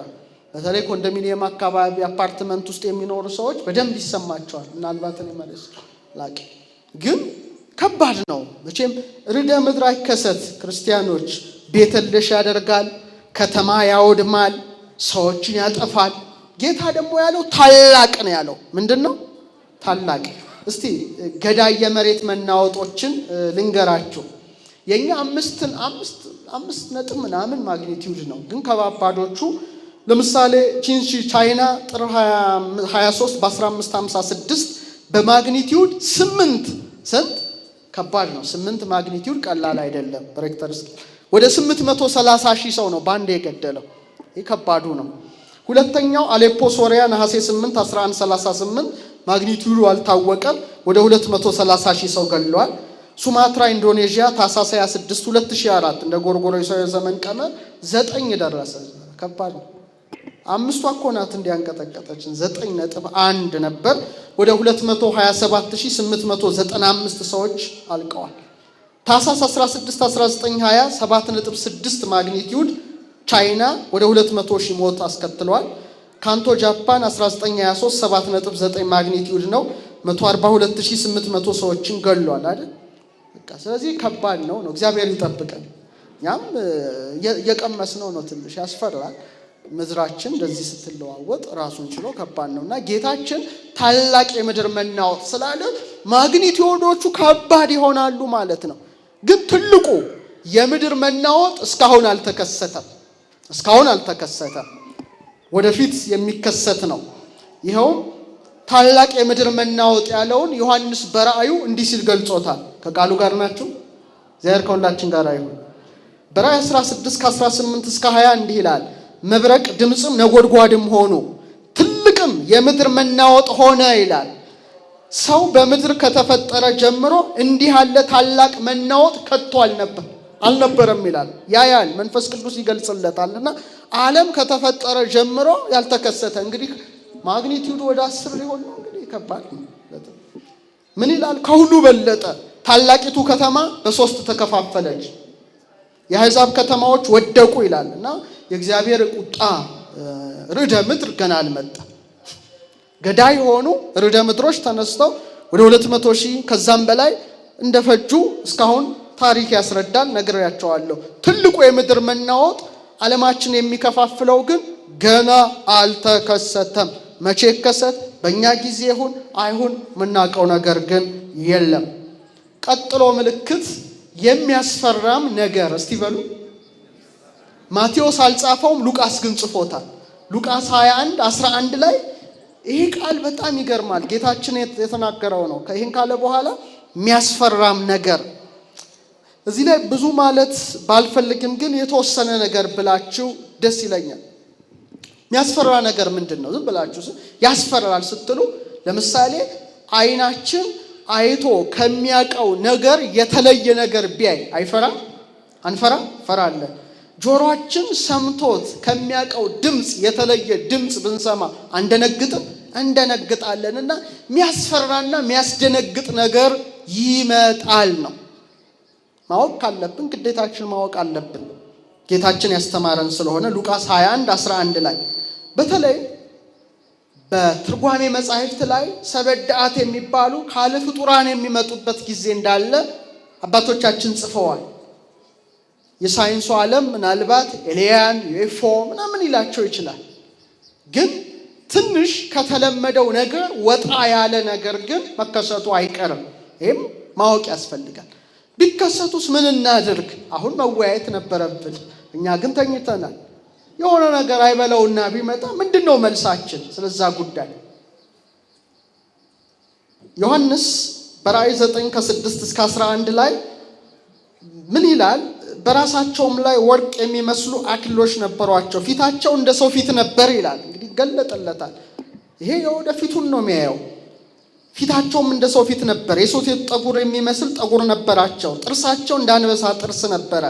በተለይ ኮንዶሚኒየም አካባቢ አፓርትመንት ውስጥ የሚኖሩ ሰዎች በደንብ ይሰማቸዋል። ምናልባት እኔ ማለት ላቅ ግን ከባድ ነው። መቼም ርዕደ ምድር አይከሰት ክርስቲያኖች ቤተልሽ ያደርጋል፣ ከተማ ያወድማል፣ ሰዎችን ያጠፋል። ጌታ ደግሞ ያለው ታላቅ ነው ያለው። ምንድነው ታላቅ? እስቲ ገዳይ የመሬት መናወጦችን ልንገራችሁ። የኛ 5 ነጥብ ምናምን ማግኒቲዩድ ነው። ግን ከባባዶቹ ለምሳሌ ቻይና ጥር 23 በ1556 በማግኒቲዩድ 8 ስንት ከባድ ነው። 8 ማግኒቲዩድ ቀላል አይደለም። በሬክተር ስኬል ወደ 830 ሺህ ሰው ነው ባንዴ የገደለው። ይህ ከባዱ ነው። ሁለተኛው አሌፖ ሶሪያ ነሐሴ 8 1138 ማግኒቲዩዱ አልታወቀም፣ ወደ 230 ሺህ ሰው ገድሏል። ሱማትራ ኢንዶኔዥያ ታህሳስ 26 2004 እንደ ጎርጎሮሳዊ ዘመን ቀመር 9 ደረሰ። ከባድ ነው። 5 እኮ ናት እንዲያንቀጠቀጠችን 9.1 ነበር። ወደ 227895 ሰዎች አልቀዋል። ታህሳስ 16 1920 7.6 ማግኒቲዩድ ቻይና ወደ 200 ሺህ ሞት አስከትሏል። ካንቶ ጃፓን 1923 7.9 ማግኒቲዩድ ነው፣ 142800 ሰዎችን ገድሏል አይደል? በቃ ስለዚህ ከባድ ነው። እግዚአብሔር ይጠብቀን። ያም የቀመስነው ነው። ትንሽ ያስፈራል። ምድራችን እንደዚህ ስትለዋወጥ ራሱን ችሎ ከባድ ነውና ጌታችን ታላቅ የምድር መናወጥ ስላለ ማግኒቲዩዶቹ ከባድ ይሆናሉ ማለት ነው። ግን ትልቁ የምድር መናወጥ እስካሁን አልተከሰተም። ወደፊት የሚከሰት ነው። ይኸው ታላቅ የምድር መናወጥ ያለውን ዮሐንስ በራእዩ እንዲህ ሲል ገልጾታል። ከቃሉ ጋር ናችሁ? እግዚአብሔር ከሁላችን ጋር ይሁን። በራእይ 16 ከ18 እስከ 20 እንዲህ ይላል። መብረቅ ድምጽም ነጎድጓድም ሆኖ ትልቅም የምድር መናወጥ ሆነ ይላል። ሰው በምድር ከተፈጠረ ጀምሮ እንዲህ ያለ ታላቅ መናወጥ ከቶ አልነበረም ይላል። ያያል መንፈስ ቅዱስ ይገልጽለታልና ዓለም ከተፈጠረ ጀምሮ ያልተከሰተ እንግዲህ ማግኒቲዩድ ወደ 10 ሊሆን ነው። እንግዲህ ከባድ ነው። ምን ይላል? ከሁሉ በለጠ። ታላቂቱ ከተማ በሶስት ተከፋፈለች፣ የአሕዛብ ከተማዎች ወደቁ ይላልና የእግዚአብሔር ቁጣ ርዕደ ምድር ገና አልመጣም። ገዳይ ሆኑ ርዕደ ምድሮች ተነስተው ወደ 200,000 ከዛም በላይ እንደፈጁ እስካሁን ታሪክ ያስረዳል። ነግሬያቸዋለሁ። ትልቁ የምድር መናወጥ ዓለማችን የሚከፋፍለው ግን ገና አልተከሰተም። መቼ ይከሰት? በእኛ ጊዜ ይሁን አይሁን የምናውቀው ነገር ግን የለም። ቀጥሎ ምልክት የሚያስፈራም ነገር እስቲ በሉ። ማቴዎስ አልጻፈውም፣ ሉቃስ ግን ጽፎታል። ሉቃስ 21:11 ላይ ይሄ ቃል በጣም ይገርማል። ጌታችን የተናገረው ነው። ይሄን ካለ በኋላ የሚያስፈራም ነገር እዚህ ላይ ብዙ ማለት ባልፈልግም ግን የተወሰነ ነገር ብላችሁ ደስ ይለኛል። የሚያስፈራ ነገር ምንድነው? ዝም ብላችሁ ያስፈራል ስትሉ ለምሳሌ አይናችን አይቶ ከሚያቀው ነገር የተለየ ነገር ቢያይ አይፈራም? አንፈራም? ፈራለን። ጆሮአችን ሰምቶት ከሚያቀው ድምጽ የተለየ ድምጽ ብንሰማ አንደነግጥም? እንደነግጣለንና የሚያስፈራና የሚያስደነግጥ ነገር ይመጣል ነው። ማወቅ ካለብን ግዴታችን ማወቅ አለብን። ጌታችን ያስተማረን ስለሆነ ሉቃስ 21:11 ላይ በተለይ በትርጓሜ መጻሕፍት ላይ ሰበዳአት የሚባሉ ካለ ፍጡራን የሚመጡበት ጊዜ እንዳለ አባቶቻችን ጽፈዋል። የሳይንሱ ዓለም ምናልባት ኤሊያን ዩኤፎ ምናምን ይላቸው ይችላል። ግን ትንሽ ከተለመደው ነገር ወጣ ያለ ነገር ግን መከሰቱ አይቀርም። ይህም ማወቅ ያስፈልጋል። ቢከሰቱስ ምን እናድርግ? አሁን መወያየት ነበረብን። እኛ ግን ተኝተናል። የሆነ ነገር አይበለውና ቢመጣ ምንድነው መልሳችን ስለዛ ጉዳይ? ዮሐንስ በራእይ 9:6-11 ላይ ምን ይላል? በራሳቸውም ላይ ወርቅ የሚመስሉ አክሊሎች ነበሯቸው፣ ፊታቸው እንደ ሰው ፊት ነበር ይላል። እንግዲህ ገለጠለታል። ይሄ የወደፊቱን ነው የሚያየው። ፊታቸውም እንደ ሰው ፊት ነበር፣ የሰው ጠጉር የሚመስል ጠጉር ነበራቸው፣ ጥርሳቸው እንደ አንበሳ ጥርስ ነበረ፣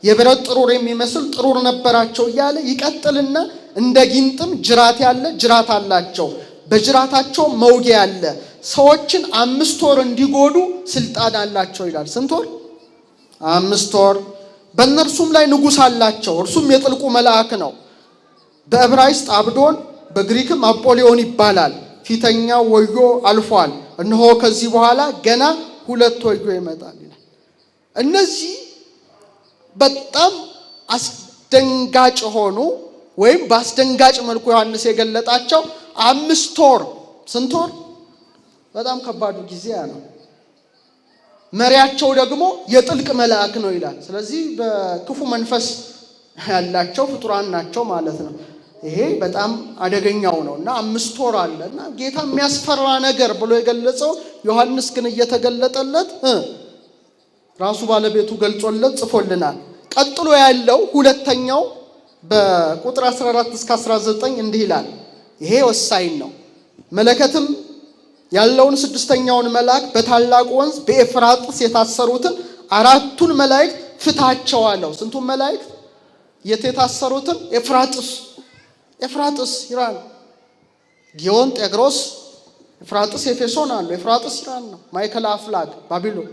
የብረት ጥሩር የሚመስል ጥሩር ነበራቸው እያለ ይቀጥልና እንደ ጊንጥም ጅራት ያለ ጅራት አላቸው፣ በጅራታቸው መውጊያ ያለ፣ ሰዎችን 5 ወር እንዲጎዱ ስልጣን አላቸው ይላል። ስንት ወር? 5 ወር። በእነርሱም ላይ ንጉሥ አላቸው፣ እርሱም የጥልቁ መልአክ ነው። በዕብራይስጥ አብዶን በግሪክም አጶሊዮን ይባላል። ፊተኛው ወዮ አልፏል፣ እነሆ ከዚህ በኋላ ገና 2 ወዮ ይመጣል ይላል። እነዚህ በጣም አስደንጋጭ ሆኑ ወይም በአስደንጋጭ መልኩ ዮሐንስ የገለጣቸው 5 ወር። ስንት ወር? በጣም ከባዱ ጊዜ ነው። መሪያቸው ደግሞ የጥልቅ መልአክ ነው ይላል። ስለዚህ በክፉ መንፈስ ያላቸው ፍጡራን ናቸው ማለት ነው። ይሄ በጣም አደገኛው ነውና 5 ወር አለና ጌታ የሚያስፈራ ነገር ብሎ የገለጸው ዮሐንስ ግን እየተገለጠለት ራሱ ባለቤቱ ገልጾለት ጽፎልናል። ቀጥሎ ያለው ሁለተኛው በቁጥር 14-19 እንዲህ ይላል። ይሄ ወሳኝ ነው። መለከትም ያለውን 6ኛውን መልአክ በታላቁ ወንዝ በኤፍራጥስ የታሰሩትን 4ቱን መላእክት ፍታቸው አለው። ስንቱን መላእክት? የታሰሩትን ኤፍራጥስ ኢራን፣ ጊዮን፣ ጤግሮስ፣ ኤፍራጥስ ኤፌሶን አሉ። ኤፍራጥስ ኢራን ነው። ማይከል አፍላግ ባቢሎን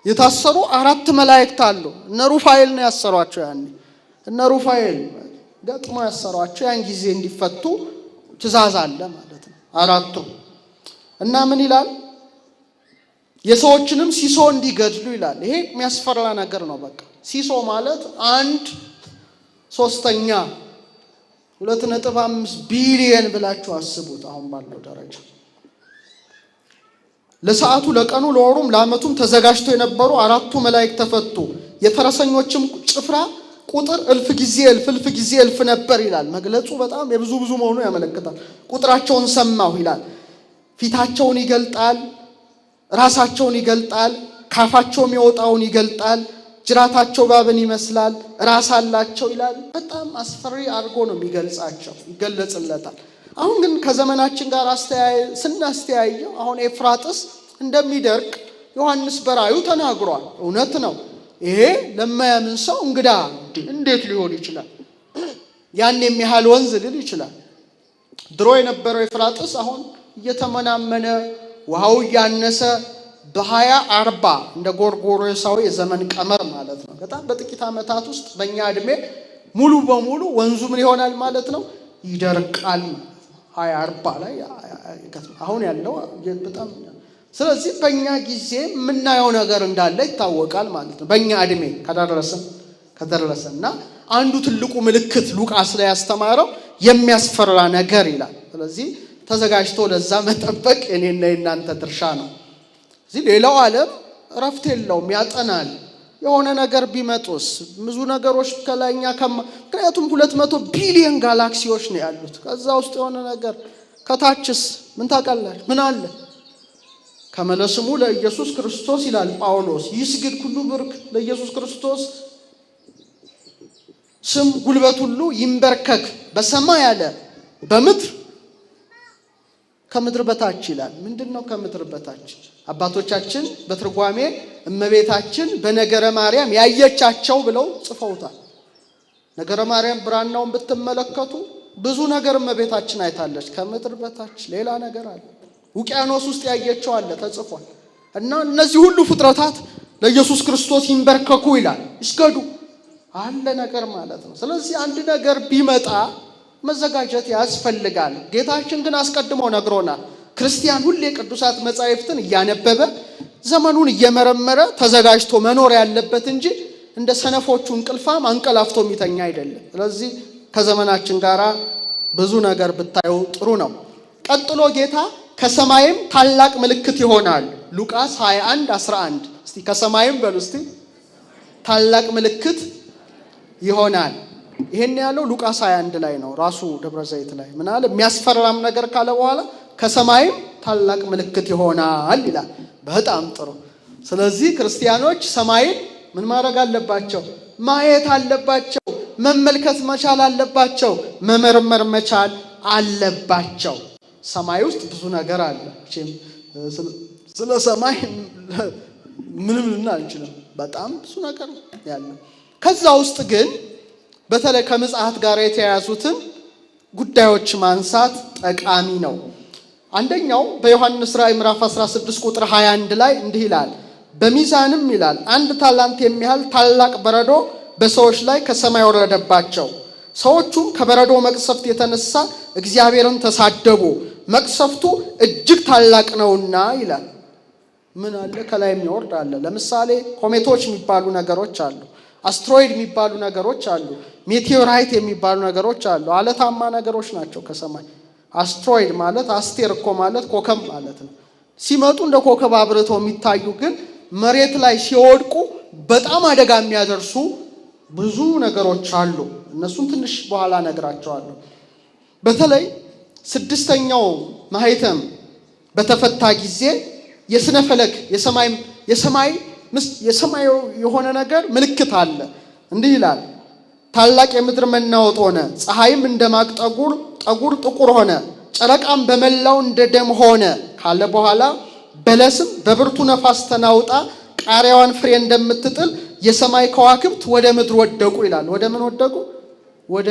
የታሰሩ 4 መላእክት አሉ። እነ ሩፋኤል ነው ያሰሯቸው። ያኔ እነ ሩፋኤል ገጥሞ ያሰሯቸው ያን ጊዜ እንዲፈቱ ትእዛዝ አለ ማለት ነው። 4ቱ እና ምን ይላል? የሰዎችንም ሲሶ እንዲገድሉ ይላል። ይሄ የሚያስፈራ ነገር ነው። በቃ ሲሶ ማለት 1/3 2.5 ቢሊየን ብላችሁ አስቡት። አሁን ባለው ደረጃ ለሰዓቱ ለቀኑ ለወሩም ለዓመቱም ተዘጋጅተው የነበሩ 4ቱ መላእክት ተፈቱ። የፈረሰኞችም ጭፍራ ቁጥር እልፍ ጊዜ እልፍ ነበር ይላል። መግለጹ በጣም የብዙ መሆኑ ያመለክታል። ቁጥራቸውን ሰማሁ ይላል። ፊታቸውን ይገልጣል፣ ራሳቸውን ይገልጣል፣ ካፋቸው የሚወጣውን ይገልጣል፣ ጅራታቸው እባብን ይመስላል፣ ራስ አላቸው ይላል። በጣም አስፈሪ አድርጎ ነው የሚገልጻቸው፣ ይገለጽለታል። አሁን ግን ከዘመናችን ጋር ስናስተያየው አሁን ኤፍራጥስ እንደሚደርቅ ዮሐንስ በራእዩ ተናግሯል። እውነት ነው። ይሄ ለማያምን ሰው እንግዳ እንዴት ሊሆን ይችላል? ያን የሚያህል ወንዝ ሊል ይችላል። ድሮ የነበረው ኤፍራጥስ አሁን እየተመናመነ ውሃው እያነሰ በ2040 እንደ ጎርጎሮሳዊ የዘመን ቀመር ማለት ነው። በጣም በጥቂት ዓመታት ውስጥ በእኛ እድሜ ሙሉ በሙሉ ወንዙ ምን ይሆናል ማለት ነው? ይደርቃል ማለት ነው። 2040 ላይ አሁን ያለው በጣም ስለዚህ በእኛ ጊዜ የምናየው ነገር እንዳለ ይታወቃል ማለት ነው። በእኛ እድሜ ከደረሰና አንዱ ትልቁ ምልክት ሉቃስ ላይ ያስተማረው የሚያስፈራ ነገር ይላል። ስለዚህ ተዘጋጅቶ ለዛ መጠበቅ የኔና የናንተ ድርሻ ነው። እዚህ ሌላው ዓለም እረፍት የለውም፣ ያጠናል። የሆነ ነገር ቢመጡስ ብዙ ነገሮች ከላይኛ ምክንያቱም 200 ቢሊዮን ጋላክሲዎች ነው ያሉት። ከዛ ውስጥ የሆነ ነገር ከታችስ ምን ታውቃለህ? ምን አለ? ከመለስሙ ለኢየሱስ ክርስቶስ ይላል ጳውሎስ፣ ይስግድ ሁሉ ብርክ ለኢየሱስ ክርስቶስ ስም ጉልበት ሁሉ ይንበርከክ በሰማይ አለ በምድር ከምድር በታች ይላል። ምንድነው ከምድር በታች? አባቶቻችን በትርጓሜ እመቤታችን በነገረ ማርያም ያየቻቸው ብለው ጽፈውታል። ነገረ ማርያም ብራናውን ብትመለከቱ ብዙ ነገር እመቤታችን አይታለች። ከምድር በታች ሌላ ነገር አለ። ውቅያኖስ ውስጥ ያየቸው አለ ተጽፏል። እና እነዚህ ሁሉ ፍጥረታት ለኢየሱስ ክርስቶስ ይንበርከኩ ይላል፣ ይስገዱ አለ ነገር ማለት ነው። ስለዚህ አንድ ነገር ቢመጣ መዘጋጀት ያስፈልጋል። ጌታችን ግን አስቀድሞ ነግሮናል። ክርስቲያን ሁሌ ቅዱሳት መጻሕፍትን እያነበበ ዘመኑን እየመረመረ ተዘጋጅቶ መኖር ያለበት እንጂ እንደ ሰነፎቹ እንቅልፋም አንቀላፍቶ የሚተኛ አይደለም። ስለዚህ ከዘመናችን ጋራ ብዙ ነገር ብታዩ ጥሩ ነው። ቀጥሎ ጌታ ከሰማይም ታላቅ ምልክት ይሆናል። ሉቃስ 21:11 እስቲ ከሰማይም በሉ እስቲ ታላቅ ምልክት ይሆናል። ይሄን ያለው ሉቃስ 21 ላይ ነው። ራሱ ደብረ ዘይት ላይ ምን አለ? የሚያስፈራም ነገር ካለ በኋላ ከሰማይም ታላቅ ምልክት ይሆናል ይላል። በጣም ጥሩ። ስለዚህ ክርስቲያኖች ሰማይን ምን ማድረግ አለባቸው? ማየት አለባቸው። መመልከት መቻል አለባቸው። መመርመር መቻል አለባቸው። ሰማይ ውስጥ ብዙ ነገር አለ። ስለ ሰማይ ምንም ልንል አንችልም። በጣም ብዙ ነገር ያለ። ከዛ ውስጥ ግን በተለይ ከምጽአት ጋር የተያያዙትን ጉዳዮች ማንሳት ጠቃሚ ነው። አንደኛው በዮሐንስ ራእይ ምዕራፍ 16 ቁጥር 21 ላይ እንዲህ ይላል፣ በሚዛንም ይላል 1 ታላንት የሚያህል ታላቅ በረዶ በሰዎች ላይ ከሰማይ ወረደባቸው። ሰዎቹም ከበረዶ መቅሰፍት የተነሳ እግዚአብሔርን ተሳደቡ፣ መቅሰፍቱ እጅግ ታላቅ ነውና ይላል። ምን አለ? ከላይ የሚወርድ አለ። ለምሳሌ ኮሜቶች የሚባሉ ነገሮች አሉ። አስትሮይድ የሚባሉ ነገሮች አሉ። ሜቴዎራይት የሚባሉ ነገሮች አሉ። አለታማ ነገሮች ናቸው ከሰማይ። አስትሮይድ ማለት አስቴር እኮ ማለት ኮከብ ማለት ነው። ሲመጡ እንደ ኮከብ አብርተው የሚታዩ ግን መሬት ላይ ሲወድቁ በጣም አደጋ የሚያደርሱ ብዙ ነገሮች አሉ። እነሱን ትንሽ በኋላ ነግራቸዋለሁ። በተለይ 6ኛው ማህተም በተፈታ ጊዜ የስነ ፈለክ የሰማይ የሆነ ነገር ምልክት አለ። እንዲህ ይላል፣ ታላቅ የምድር መናወጥ ሆነ፣ ፀሐይም እንደማቅ ጠጉር ጥቁር ሆነ፣ ጨረቃም በመላው እንደ ደም ሆነ ካለ በኋላ በለስም በብርቱ ነፋስ ተናውጣ ቃሪያዋን ፍሬ እንደምትጥል የሰማይ ከዋክብት ወደ ምድር ወደቁ ይላል። ወደ ምን ወደቁ? ወደ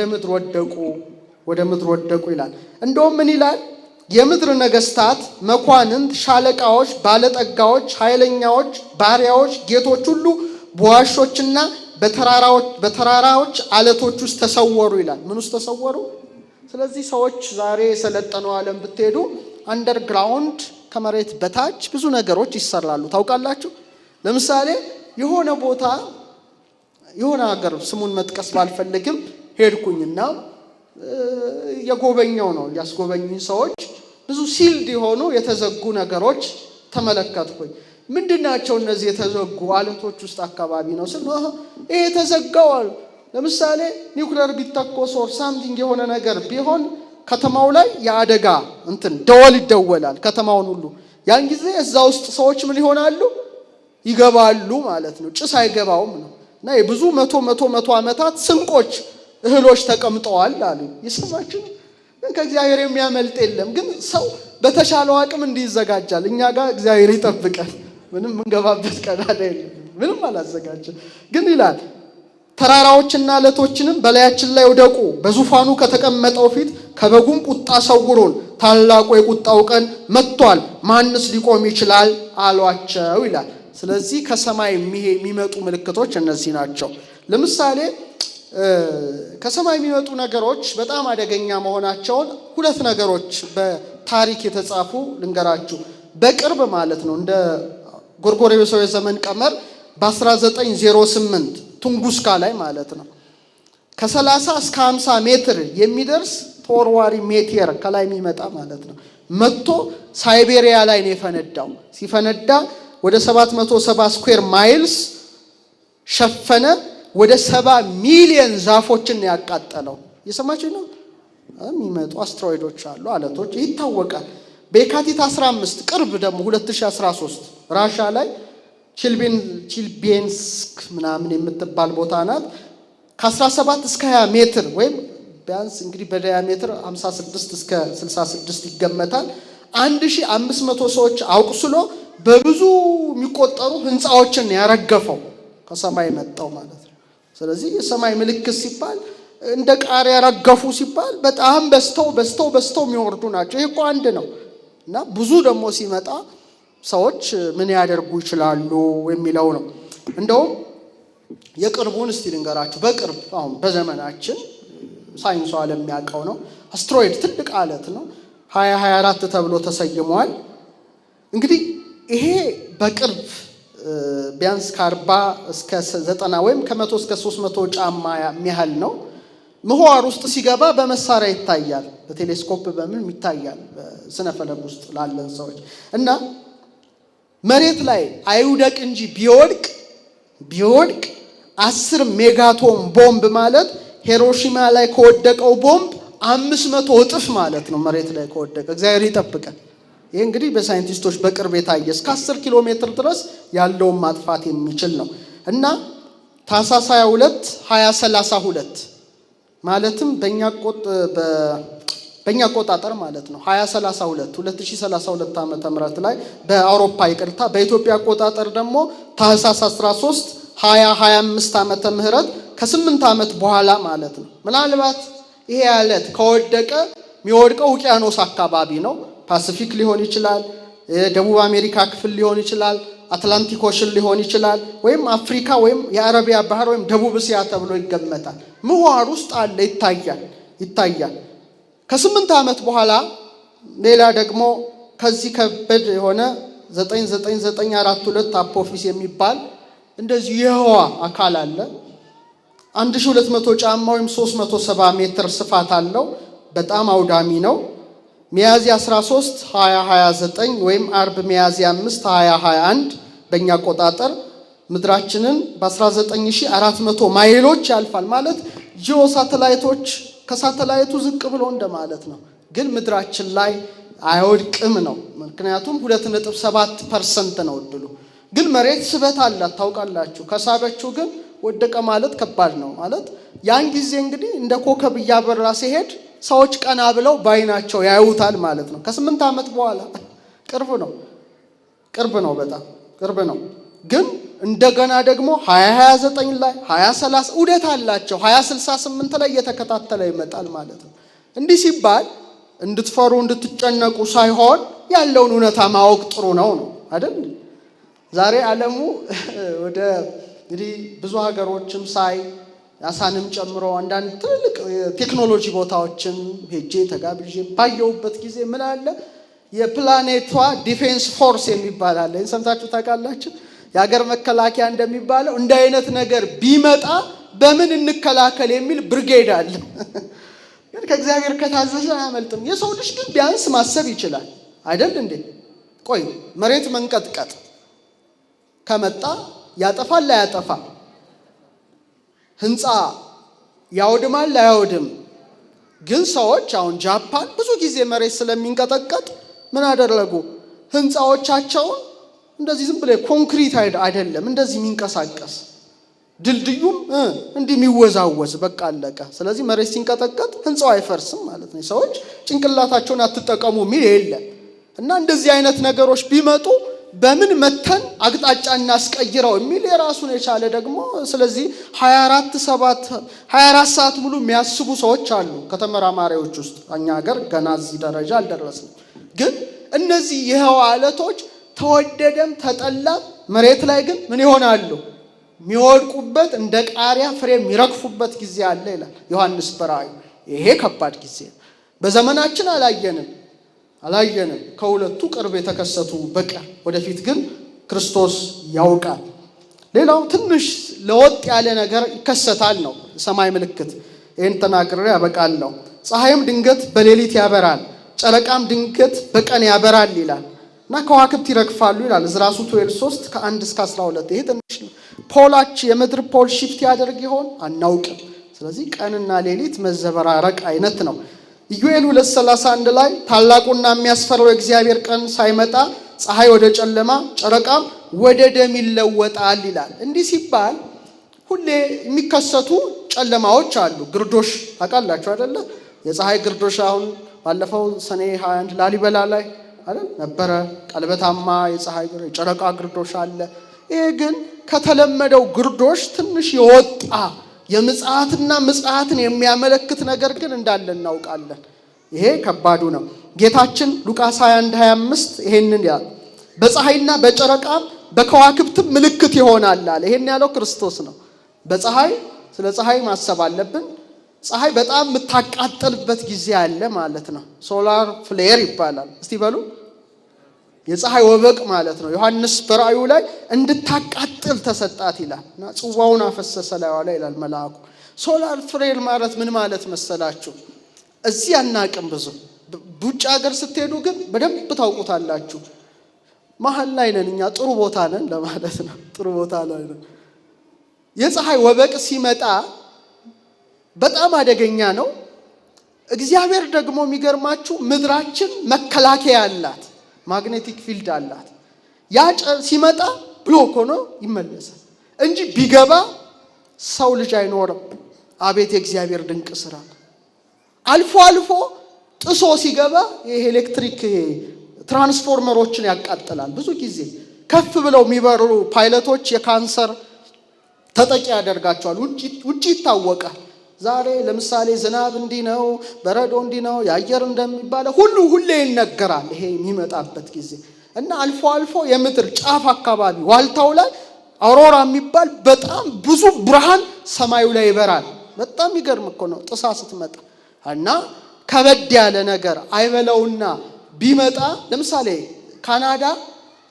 ምድር ወደቁ ይላል። እንደውም ምን ይላል? የምድር ነገስታት፣ መኳንንት፣ ሻለቃዎች፣ ባለጠጋዎች፣ ኃይለኛዎች፣ ባሪያዎች፣ ጌቶች ሁሉ በዋሾችና በተራራዎች አለቶች ውስጥ ተሰወሩ ይላል። ምን ውስጥ ተሰወሩ? ስለዚህ ሰዎች ዛሬ የሰለጠነው ዓለም ብትሄዱ አንደርግራውንድ ከመሬት በታች ብዙ ነገሮች ይሰራሉ። ታውቃላችሁ? ለምሳሌ የሆነ ቦታ የሆነ ሀገር ስሙን መጥቀስ ባልፈልግም ሄድኩኝና የጎበኘው ነው ያስጎበኙኝ ሰዎች ብዙ ሲልድ የሆኑ የተዘጉ ነገሮች ተመለከትኩኝ። ምንድናቸው እነዚህ የተዘጉ? አለቶች ውስጥ አካባቢ ነው ስል ይሄ ተዘጋዋል። ለምሳሌ ኒውክሌር ቢተኮስ ኦር ሳምቲንግ የሆነ ነገር ቢሆን ከተማው ላይ የአደጋ ደወል ይደወላል ከተማውን ሁሉ። ያን ጊዜ እዛ ውስጥ ሰዎች ምን ይሆናሉ? ይገባሉ ማለት ነው። ጭስ አይገባውም ነው። እና የብዙ መቶ ዓመታት ስንቆች እህሎች ተቀምጠዋል አሉ። ይሰማችሁ? ከእግዚአብሔር የሚያመልጥ የለም። ግን ሰው በተሻለው አቅም እንዲዘጋጃል። እኛ ጋር እግዚአብሔር ይጠብቀን። ምንም እንገባበት ቀዳዳ የለም። ምንም አላዘጋጀን። ግን ይላል ተራራዎችና አለቶችንም በላያችን ላይ ወደቁ፣ በዙፋኑ ከተቀመጠው ፊት ከበጉም ቁጣ ሰውሩን ታላቁ የቁጣው ቀን መጥቷል ማንስ ሊቆም ይችላል አሏቸው ይላል። ስለዚህ ከሰማይ የሚመጡ ምልክቶች እነዚህ ናቸው። ለምሳሌ ከሰማይ የሚመጡ ነገሮች በጣም አደገኛ መሆናቸውን ሁለት ነገሮች በታሪክ የተጻፉ ልንገራችሁ። በቅርብ ማለት ነው እንደ ጎርጎሮሳዊ ዘመን ቀመር በ1908 ቱንጉስካ ላይ ማለት ነው ከ30 እስከ 50 ሜትር የሚደርስ ተወርዋሪ ሜቴር ከላይ የሚመጣ ማለት ነው መጥቶ ሳይቤሪያ ላይ ነው የፈነዳው። ሲፈነዳ ወደ 770 ስኩዌር ማይልስ ሸፈነ። ወደ 70 ሚሊዮን ዛፎችን ያቃጠለው። የሰማችሁ ነው። የሚመጡ አስትሮይዶች አሉ፣ አለቶች ይታወቃል። በየካቲት 15 ቅርብ ደግሞ 2013 ራሻ ላይ ቺልቤንስክ ምናምን የምትባል ቦታ ናት። ከ17 እስከ 20 ሜትር ወይም ቢያንስ እንግዲህ በዲያሜትር 56 እስከ 66 ይገመታል 1500 ሰዎች አውቅስሎ በብዙ የሚቆጠሩ ህንፃዎችን ያረገፈው ከሰማይ መጣው ማለት ነው። ስለዚህ የሰማይ ምልክት ሲባል እንደ ቃሪያ ያረገፉ ሲባል በጣም በስተው የሚወርዱ ናቸው። ይሄ እኮ አንድ ነው እና ብዙ ደግሞ ሲመጣ ሰዎች ምን ያደርጉ ይችላሉ የሚለው ነው። እንደውም የቅርቡን እስቲ ልንገራችሁ። በቅርብ አሁን በዘመናችን ሳይንሱ ዓለም የሚያውቀው ነው። አስትሮይድ ትልቅ አለት ነው 2024 ተብሎ ተሰይሟል። እንግዲህ ይሄ በቅርብ ቢያንስ ከ40 እስከ 90 ወይም ከ100 እስከ 300 ጫማ የሚያህል ነው። ምህዋር ውስጥ ሲገባ በመሳሪያ ይታያል፣ በቴሌስኮፕ በምን ይታያል በስነፈለግ ውስጥ ላለን ሰዎች እና መሬት ላይ አይውደቅ እንጂ ቢወድቅ 10 ሜጋቶን ቦምብ ማለት ሂሮሺማ ላይ ከወደቀው ቦምብ 500 እጥፍ ማለት ነው። መሬት ላይ ከወደቀ እግዚአብሔር ይጠብቀን። ይሄ እንግዲህ በሳይንቲስቶች በቅርብ የታየ እስከ 10 ኪሎ ሜትር ድረስ ያለውን ማጥፋት የሚችል ነው እና ታኅሳስ 22 2032 ማለትም በእኛ አቆጣጠር ማለት ነው 2032 ዓመተ ምህረት ላይ በአውሮፓ ይቅርታ፣ በኢትዮጵያ አቆጣጠር ደግሞ ታኅሳስ 13 2025 ዓመተ ምህረት ከ8 ዓመት በኋላ ማለት ነው። ምናልባት ይሄ አለት ከወደቀ የሚወድቀው ውቅያኖስ አካባቢ ነው። ፓሲፊክ ሊሆን ይችላል፣ ደቡብ አሜሪካ ክፍል ሊሆን ይችላል፣ አትላንቲክ ኦሽን ሊሆን ይችላል፣ ወይም አፍሪካ ወይም የአረቢያ ባህር ወይም ደቡብ እስያ ተብሎ ይገመታል። ምህዋር ውስጥ አለ ይታያል። ከ8 ዓመት በኋላ ሌላ ደግሞ ከዚህ ከበድ የሆነ 99942 አፖፊስ የሚባል እንደዚህ የህዋ አካል አለ። 1200 ጫማ ወይም 370 ሜትር ስፋት አለው። በጣም አውዳሚ ነው። ሚያዝያ 13 2029 ወይም አርብ ሚያዝያ 5 2021 በእኛ አቆጣጠር ምድራችንን በ19400 ማይሎች ያልፋል። ማለት ጂኦ ሳተላይቶች ከሳተላይቱ ዝቅ ብሎ እንደማለት ነው። ግን ምድራችን ላይ አይወድቅም ነው። ምክንያቱም 2.7% ነው እድሉ። ግን መሬት ስበት አላት ታውቃላችሁ። ከሳበችው ግን ወደቀ ማለት ከባድ ነው ማለት። ያን ጊዜ እንግዲህ እንደ ኮከብ እያበራ ሲሄድ ሰዎች ቀና ብለው ባይናቸው ያዩታል ማለት ነው። ከ8 ዓመት በኋላ ቅርብ ነው፣ በጣም ቅርብ ነው። ግን እንደገና ደግሞ 2029 ላይ 2030 ዑደት አላቸው 2068 ላይ እየተከታተለ ይመጣል ማለት ነው። እንዲህ ሲባል እንድትፈሩ እንድትጨነቁ ሳይሆን ያለውን እውነታ ማወቅ ጥሩ ነው አይደል? ዛሬ ዓለሙ ወደ እንግዲህ ብዙ ሀገሮችም ሳይ ያሳንም ጨምሮ አንዳንድ ትልቅ ቴክኖሎጂ ቦታዎችን ሄጄ ተጋብዤ ባየሁበት ጊዜ ምን አለ የፕላኔቷ ዲፌንስ ፎርስ የሚባል አለ። ሰምታችሁ ታውቃላችሁ? የሀገር መከላከያ እንደሚባለው እንደ አይነት ነገር ቢመጣ በምን እንከላከል የሚል ብርጌድ አለ። ግን ከእግዚአብሔር ከታዘዘ አያመልጥም። የሰው ልጅ ግን ቢያንስ ማሰብ ይችላል አይደል እንዴ? ቆይ መሬት መንቀጥቀጥ ከመጣ ያጠፋል ላያጠፋ፣ ህንፃ ያወድማል ላያወድም። ግን ሰዎች አሁን ጃፓን ብዙ ጊዜ መሬት ስለሚንቀጠቀጥ ምን አደረጉ? ህንፃዎቻቸውን እንደዚህ ዝም ብለ ኮንክሪት አይደለም እንደዚህ የሚንቀሳቀስ ድልድዩም እንዲህ የሚወዛወዝ በቃ አለቀ። ስለዚህ መሬት ሲንቀጠቀጥ ህንፃው አይፈርስም ማለት ነው። ሰዎች ጭንቅላታቸውን አትጠቀሙ የሚል የለም። እና እንደዚህ አይነት ነገሮች ቢመጡ በምን መተን አቅጣጫ እናስቀይረው የሚል የራሱን የቻለ ደግሞ ስለዚህ 24 ሰዓት ሙሉ የሚያስቡ ሰዎች አሉ ከተመራማሪዎች ውስጥ። እኛ ሀገር ገና እዚህ ደረጃ አልደረስንም። ግን እነዚህ የህዋ አለቶች ተወደደም ተጠላም መሬት ላይ ግን ምን ይሆናሉ? የሚወድቁበት እንደ ቃሪያ ፍሬ የሚረግፉበት ጊዜ አለ ይላል ዮሐንስ በራእዩ። ይሄ ከባድ ጊዜ ነው። በዘመናችን አላየንም። ከሁለቱ ቅርብ የተከሰቱ በቀር ወደፊት ግን ክርስቶስ ያውቃል። ሌላው ትንሽ ለወጥ ያለ ነገር ይከሰታል ነው ሰማይ ምልክት። ይሄን ተናግሬ ያበቃለሁ። ፀሐይም ድንገት በሌሊት ያበራል፣ ጨረቃም ድንገት በቀን ያበራል ይላል እና ከዋክብት ይረግፋሉ ይላል ዕዝራ 12:3 ከ1 እስከ 12። ይሄ ትንሽ ፖላች የምድር ፖል ሽፍት ያደርግ ይሆን አናውቅም። ስለዚህ ቀንና ሌሊት መዘበራረቅ አይነት ነው። ኢዩኤል 2:31 ላይ ታላቁና የሚያስፈራው የእግዚአብሔር ቀን ሳይመጣ ፀሐይ ወደ ጨለማ ጨረቃም ወደ ደም ይለወጣል ይላል። እንዲህ ሲባል ሁሌ የሚከሰቱ ጨለማዎች አሉ። ግርዶሽ ታውቃላችሁ አይደለ? የፀሐይ ግርዶሽ አሁን ባለፈው ሰኔ 21 ላሊበላ ላይ አይደል ነበረ። ቀለበታማ የፀሐይ የጨረቃ ግርዶሽ አለ። ይሄ ግን ከተለመደው ግርዶሽ ትንሽ የወጣ የምጽአትና ምጽአትን የሚያመለክት ነገር ግን እንዳለ እናውቃለን። ይሄ ከባዱ ነው። ጌታችን ሉቃስ 21:25 ይሄንን ያለ በፀሐይና በጨረቃ በከዋክብትም ምልክት ይሆናል አለ። ይሄን ያለው ክርስቶስ ነው። በፀሐይ ስለ ፀሐይ ማሰብ አለብን። ፀሐይ በጣም የምታቃጥልበት ጊዜ አለ ማለት ነው። ሶላር ፍሌር ይባላል። እስቲ በሉ የፀሐይ ወበቅ ማለት ነው። ዮሐንስ በራእዩ ላይ እንድታቃጥል ተሰጣት ይላል እና ጽዋውን አፈሰሰ ላይ ይላል መልአኩ። ሶላር ፍሌር ማለት ምን ማለት መሰላችሁ? እዚህ አናቅም ብዙ ውጭ ሀገር ስትሄዱ ግን በደንብ ታውቁታላችሁ። መሀል ላይ ነን እኛ፣ ጥሩ ቦታ ነን ለማለት ነው። ጥሩ ቦታ ላይ ነን። የፀሐይ ወበቅ ሲመጣ በጣም አደገኛ ነው። እግዚአብሔር ደግሞ የሚገርማችሁ ምድራችን መከላከያ አላት፣ ማግኔቲክ ፊልድ አላት። ያ ሲመጣ ብሎክ ሆኖ ይመለሳል እንጂ ቢገባ ሰው ልጅ አይኖርም። አቤት የእግዚአብሔር ድንቅ ስራ! አልፎ አልፎ ጥሶ ሲገባ ይሄ ኤሌክትሪክ ትራንስፎርመሮችን ያቃጥላል። ብዙ ጊዜ ከፍ ብለው የሚበሩ ፓይለቶች የካንሰር ተጠቂ ያደርጋቸዋል። ውጪ ይታወቃል። ዛሬ ለምሳሌ ዝናብ እንዲህ ነው፣ በረዶ እንዲህ ነው፣ የአየር እንደሚባለው ሁሌ ይነገራል። ይሄ የሚመጣበት ጊዜ እና አልፎ አልፎ የምድር ጫፍ አካባቢ ዋልታው ላይ አውሮራ የሚባል በጣም ብዙ ብርሃን ሰማዩ ላይ ይበራል። በጣም ይገርም እኮ ነው ጥሳ ስትመጣ። እና ከበድ ያለ ነገር አይበለውና ቢመጣ ለምሳሌ ካናዳ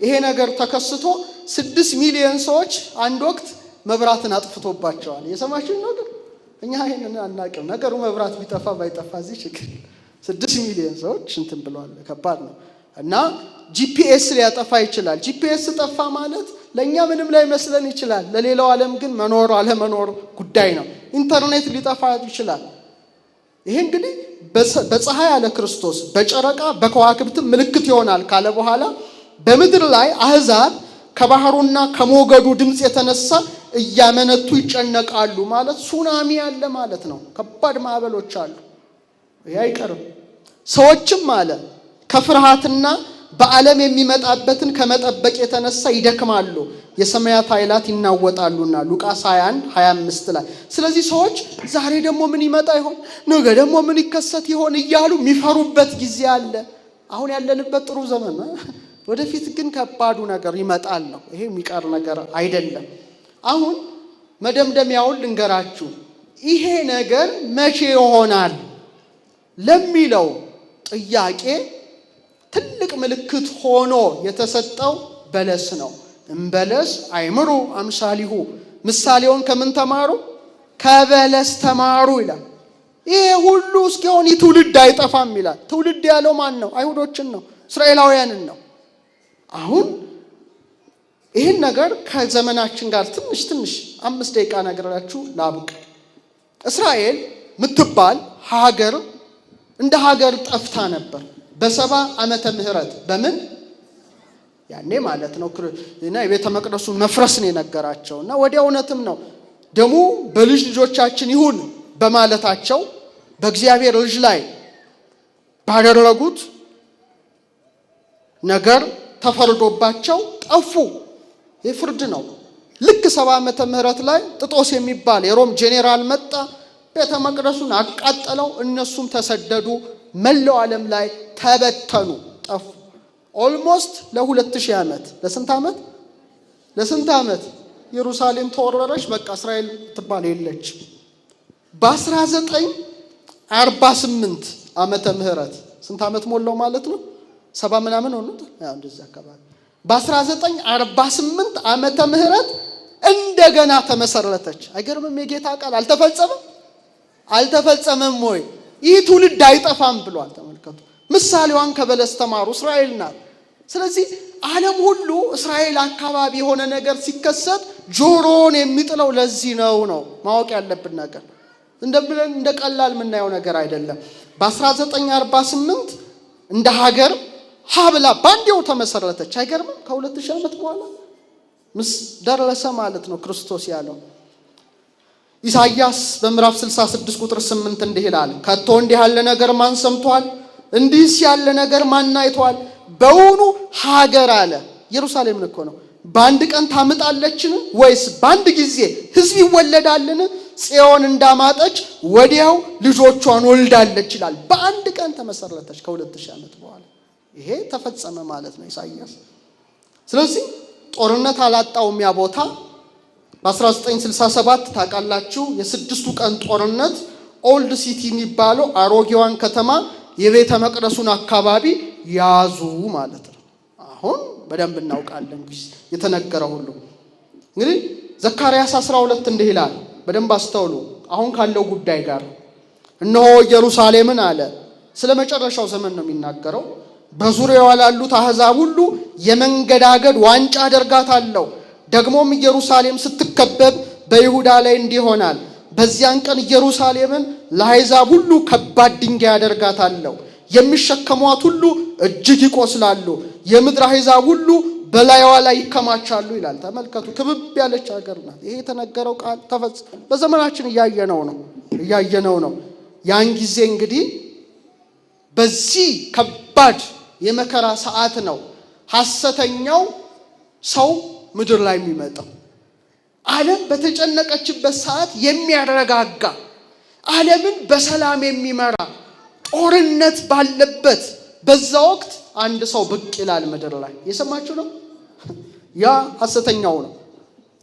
ይሄ ነገር ተከስቶ 6 ሚሊዮን ሰዎች አንድ ወቅት መብራትን አጥፍቶባቸዋል። የሰማችሁ ነገር እኛ ይሄንን አናውቅም። ነገሩ መብራት ቢጠፋ ባይጠፋ እዚህ ችግር 6 ሚሊዮን ሰዎች እንትን ብለዋል። ከባድ ነው። እና ጂፒኤስ ሊያጠፋ ይችላል። ጂፒኤስ ጠፋ ማለት ለኛ ምንም ላይ መስለን ይችላል። ለሌላው ዓለም ግን መኖር አለመኖር ጉዳይ ነው። ኢንተርኔት ሊጠፋ ይችላል። ይሄ እንግዲህ በፀሐይ ያለ ክርስቶስ በጨረቃ በከዋክብት ምልክት ይሆናል ካለ በኋላ በምድር ላይ አህዛብ ከባህሩና ከሞገዱ ድምጽ የተነሳ እያመነቱ ይጨነቃሉ ማለት ሱናሚ ያለ ማለት ነው። ከባድ ማዕበሎች አሉ። ይሄ አይቀርም። ሰዎችም አለ ከፍርሃትና በዓለም የሚመጣበትን ከመጠበቅ የተነሳ ይደክማሉ፣ የሰማያት ኃይላት ይናወጣሉና ሉቃስ 21:25 ላይ። ስለዚህ ሰዎች ዛሬ ደግሞ ምን ይመጣ ይሆን፣ ነገ ደግሞ ምን ይከሰት ይሆን እያሉ የሚፈሩበት ጊዜ አለ። አሁን ያለንበት ጥሩ ዘመን ነው። ወደፊት ግን ከባዱ ነገር ይመጣል ነው። ይሄ የሚቀር ነገር አይደለም። አሁን መደምደሚያውን ልንገራችሁ። ይሄ ነገር መቼ ይሆናል ለሚለው ጥያቄ ትልቅ ምልክት ሆኖ የተሰጠው በለስ ነው። እምበለስ አይምሩ አምሳሊሁ፣ ምሳሌውን ከምን ተማሩ? ከበለስ ተማሩ ይላል። ይሄ ሁሉ እስኪሆን ትውልድ አይጠፋም ይላል። ትውልድ ያለው ማን ነው? አይሁዶችን ነው፣ እስራኤላውያንን ነው። አሁን ይህን ነገር ከዘመናችን ጋር ትንሽ 5 ደቂቃ ነገራችሁ ላብቅ። እስራኤል ምትባል ሀገር እንደ ሀገር ጠፍታ ነበር በ70 ዓመተ ምህረት በምን ያኔ ማለት ነው እና የቤተ መቅደሱን መፍረስ ነው የነገራቸው። እና ወዲያ እውነትም ነው ደሙ በልጅ ልጆቻችን ይሁን በማለታቸው በእግዚአብሔር ልጅ ላይ ባደረጉት ነገር ተፈርዶባቸው ጠፉ። የፍርድ ነው። ልክ 70 ዓመተ ምህረት ላይ ጥጦስ የሚባል የሮም ጄኔራል መጣ፣ ቤተ መቅደሱን አቃጠለው። እነሱም ተሰደዱ፣ መላው ዓለም ላይ ተበተኑ፣ ጠፉ። ኦልሞስት ለ2000 ዓመት ለስንት ዓመት ኢየሩሳሌም ተወረረች። በቃ እስራኤል ትባል የለች። በ1948 ዓመተ ምህረት ስንት ዓመት ሞላው ማለት ነው? 70 ምናምን ሆነው እንደዚህ አካባቢ በ1948 ዓመተ ምህረት እንደገና ተመሰረተች። አይገርምም? የጌታ ቃል አልተፈጸመም ወይ? ይህ ትውልድ አይጠፋም ብሏል። ተመልከቱ፣ ምሳሌዋን ከበለስ ተማሩ። እስራኤል ናት። ስለዚህ ዓለም ሁሉ እስራኤል አካባቢ የሆነ ነገር ሲከሰት ጆሮን የሚጥለው ለዚህ ነው ማወቅ ያለብን ነገር። እንደ ቀላል የምናየው ነገር አይደለም። በ1948 እንደ ሀገር ሀብላ ባንዴው ተመሰረተች። አይገርምም? ከ2000 ዓመት በኋላ ደረሰ ማለት ነው ክርስቶስ ያለው። ኢሳይያስ በምዕራፍ 66 ቁጥር 8 እንዲህ ይላል፣ ከቶ እንዲህ ያለ ነገር ማን ሰምቷል? እንዲህስ ያለ ነገር ማን አይቷል? በውኑ ሀገር አለ ኢየሩሳሌምን እኮ ነው በአንድ ቀን ታምጣለችን? ወይስ በአንድ ጊዜ ሕዝብ ይወለዳልን? ጽዮን እንዳማጠች ወዲያው ልጆቿን ወልዳለች ይላል። በአንድ ቀን ተመሰረተች ከ2000 ዓመት በኋላ። ይሄ ተፈጸመ ማለት ነው ኢሳይያስ። ስለዚህ ጦርነት አላጣውም ያ ቦታ። በ1967 ታውቃላችሁ፣ የስድስቱ ቀን ጦርነት ኦልድ ሲቲ የሚባለው አሮጌዋን ከተማ የቤተ መቅደሱን አካባቢ ያዙ ማለት ነው። አሁን በደንብ እናውቃለን የተነገረ ሁሉ። እንግዲህ ዘካርያስ 12 እንዲህ ይላል፣ በደንብ አስተውሉ። አሁን ካለው ጉዳይ ጋር እነሆ ኢየሩሳሌምን አለ፣ ስለ መጨረሻው ዘመን ነው የሚናገረው። በዙሪያዋ ላሉት አሕዛብ ሁሉ የመንገዳገድ ዋንጫ አደርጋታለሁ። ደግሞም ኢየሩሳሌም ስትከበብ በይሁዳ ላይ እንዲህ ይሆናል። በዚያን ቀን ኢየሩሳሌምን ለአሕዛብ ሁሉ ከባድ ድንጋይ አደርጋታለሁ። የሚሸከሟት ሁሉ እጅግ ይቆስላሉ። የምድር አሕዛብ ሁሉ በላይዋ ላይ ይከማቻሉ ይላል። ተመልከቱ፣ ክብብ ያለች ሀገር ናት። ይሄ የተነገረው ቃል ተፈጽሞ በዘመናችን እያየነው ነው። ያን ጊዜ እንግዲህ በዚህ ከባድ የመከራ ሰዓት ነው ሐሰተኛው ሰው ምድር ላይ የሚመጣው። ዓለም በተጨነቀችበት ሰዓት የሚያረጋጋ፣ ዓለምን በሰላም የሚመራ፣ ጦርነት ባለበት በዛ ወቅት አንድ ሰው ብቅ ይላል ምድር ላይ። የሰማችሁ ነው? ያ ሐሰተኛው ነው።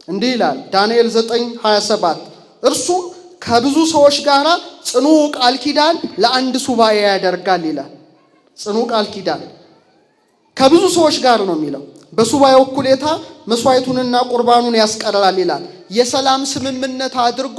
እንዲህ ይላል ዳንኤል 9:27 እርሱም ከብዙ ሰዎች ጋር ጽኑ ቃል ኪዳን ለአንድ ሱባኤ ያደርጋል ይላል። ጽኑ ቃል ኪዳን ከብዙ ሰዎች ጋር ነው የሚለው። በሱባኤው እኩሌታ መስዋዕቱንና ቁርባኑን ያስቀራል ይላል። የሰላም ስምምነት አድርጎ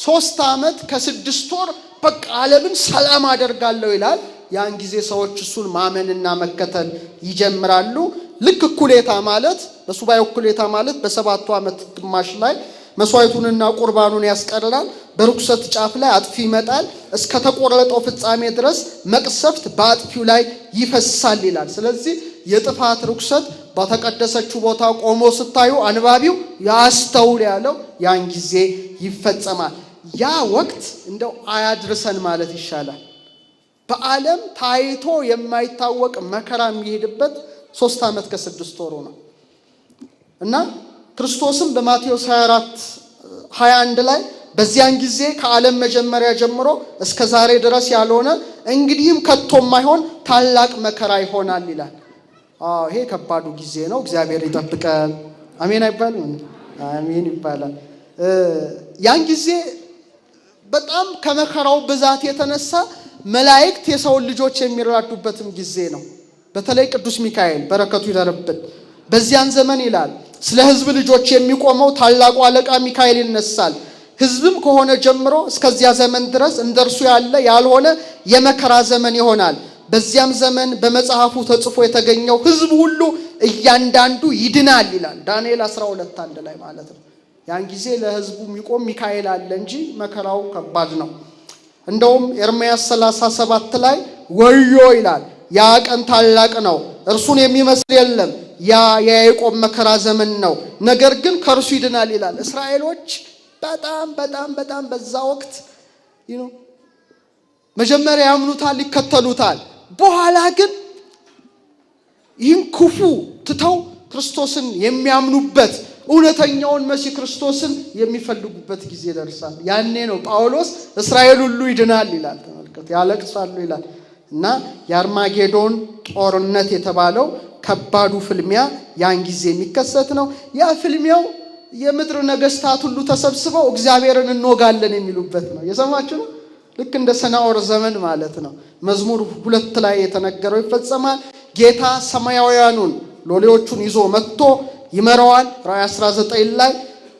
3 ዓመት ከ6 ወር በቃ ዓለምን ሰላም አደርጋለሁ ይላል። ያን ጊዜ ሰዎች እሱን ማመንና መከተል ይጀምራሉ። ልክ እኩሌታ ማለት በሱባኤው እኩሌታ ማለት በ7 ዓመት ግማሽ ላይ መስዋዕቱንና ቁርባኑን ያስቀራል። በርኩሰት ጫፍ ላይ አጥፊ ይመጣል። እስከ ተቆረጠው ፍጻሜ ድረስ መቅሰፍት በአጥፊው ላይ ይፈሳል ይላል። ስለዚህ የጥፋት ርኩሰት በተቀደሰችው ቦታ ቆሞ ስታዩ አንባቢው ያስተውል ያለው ያን ጊዜ ይፈጸማል። ያ ወቅት እንደው አያድርሰን ማለት ይሻላል። በዓለም ታይቶ የማይታወቅ መከራ የሚሄድበት 3 ዓመት ከ6 ወሩ ነው እና ክርስቶስም በማቴዎስ 24:21 ላይ በዚያን ጊዜ ከዓለም መጀመሪያ ጀምሮ እስከ ዛሬ ድረስ ያልሆነ እንግዲህም ከቶ የማይሆን ታላቅ መከራ ይሆናል ይላል። ይሄ ከባዱ ጊዜ ነው። እግዚአብሔር ይጠብቀን። አሜን አይባልም? አሜን ይባላል። ያን ጊዜ በጣም ከመከራው ብዛት የተነሳ መላእክት የሰው ልጆች የሚራዱበትም ጊዜ ነው። በተለይ ቅዱስ ሚካኤል በረከቱ ይደርብን። በዚያን ዘመን ይላል ስለ ሕዝብ ልጆች የሚቆመው ታላቁ አለቃ ሚካኤል ይነሳል። ሕዝብም ከሆነ ጀምሮ እስከዚያ ዘመን ድረስ እንደርሱ ያለ ያልሆነ የመከራ ዘመን ይሆናል። በዚያም ዘመን በመጽሐፉ ተጽፎ የተገኘው ሕዝብ ሁሉ እያንዳንዱ ይድናል ይላል ዳንኤል 12:1 ላይ ማለት ነው። ያን ጊዜ ለሕዝቡ የሚቆም ሚካኤል አለ እንጂ መከራው ከባድ ነው። እንደውም ኤርምያስ 37 ላይ ወዮ ይላል ያ ቀን ታላቅ ነው፣ እርሱን የሚመስል የለም። ያ የያዕቆብ መከራ ዘመን ነው፣ ነገር ግን ከእርሱ ይድናል ይላል። እስራኤሎች በጣም በዛ ወቅት መጀመሪያ ያምኑታል፣ ይከተሉታል። በኋላ ግን ይህን ክፉ ትተው ክርስቶስን የሚያምኑበት እውነተኛውን መሲህ ክርስቶስን የሚፈልጉበት ጊዜ ደርሳል። ያኔ ነው ጳውሎስ እስራኤል ሁሉ ይድናል ይላል። ተመልከቱ፣ ያለቅሳሉ ይላል። እና የአርማጌዶን ጦርነት የተባለው ከባዱ ፍልሚያ ያን ጊዜ የሚከሰት ነው። ያ ፍልሚያው የምድር ነገስታት ሁሉ ተሰብስበው እግዚአብሔርን እንወጋለን የሚሉበት ነው። የሰማችሁ ነው። ልክ እንደ ሰናዖር ዘመን ማለት ነው። መዝሙር 2 ላይ የተነገረው ይፈጸማል። ጌታ ሰማያውያኑን ሎሌዎቹን ይዞ መጥቶ ይመራዋል። ራእይ 19 ላይ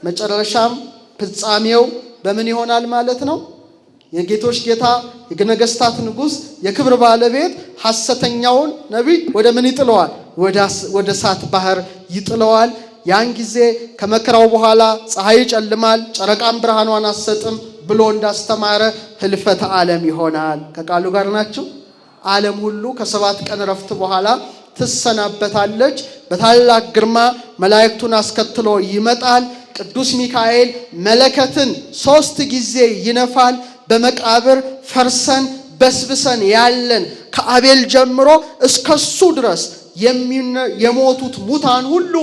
መጨረሻም ፍጻሜው በምን ይሆናል ማለት ነው? የጌቶች ጌታ የነገስታት ንጉስ የክብር ባለቤት ሐሰተኛውን ነቢይ ወደ ምን ይጥለዋል? ወደ እሳት ባህር ይጥለዋል። ያን ጊዜ ከመከራው በኋላ ፀሐይ ይጨልማል፣ ጨረቃም ብርሃኗን አትሰጥም ብሎ እንዳስተማረ ህልፈተ ዓለም ይሆናል። ከቃሉ ጋር ናችሁ? ዓለም ሁሉ ከ7 ቀን ረፍት በኋላ ትሰናበታለች። በታላቅ ግርማ መላእክቱን አስከትሎ ይመጣል። ቅዱስ ሚካኤል መለከትን 3 ጊዜ ይነፋል። በመቃብር ፈርሰን በስብሰን ያለን ከአቤል ጀምሮ እስከሱ ድረስ የሞቱት ሙታን ሁሉ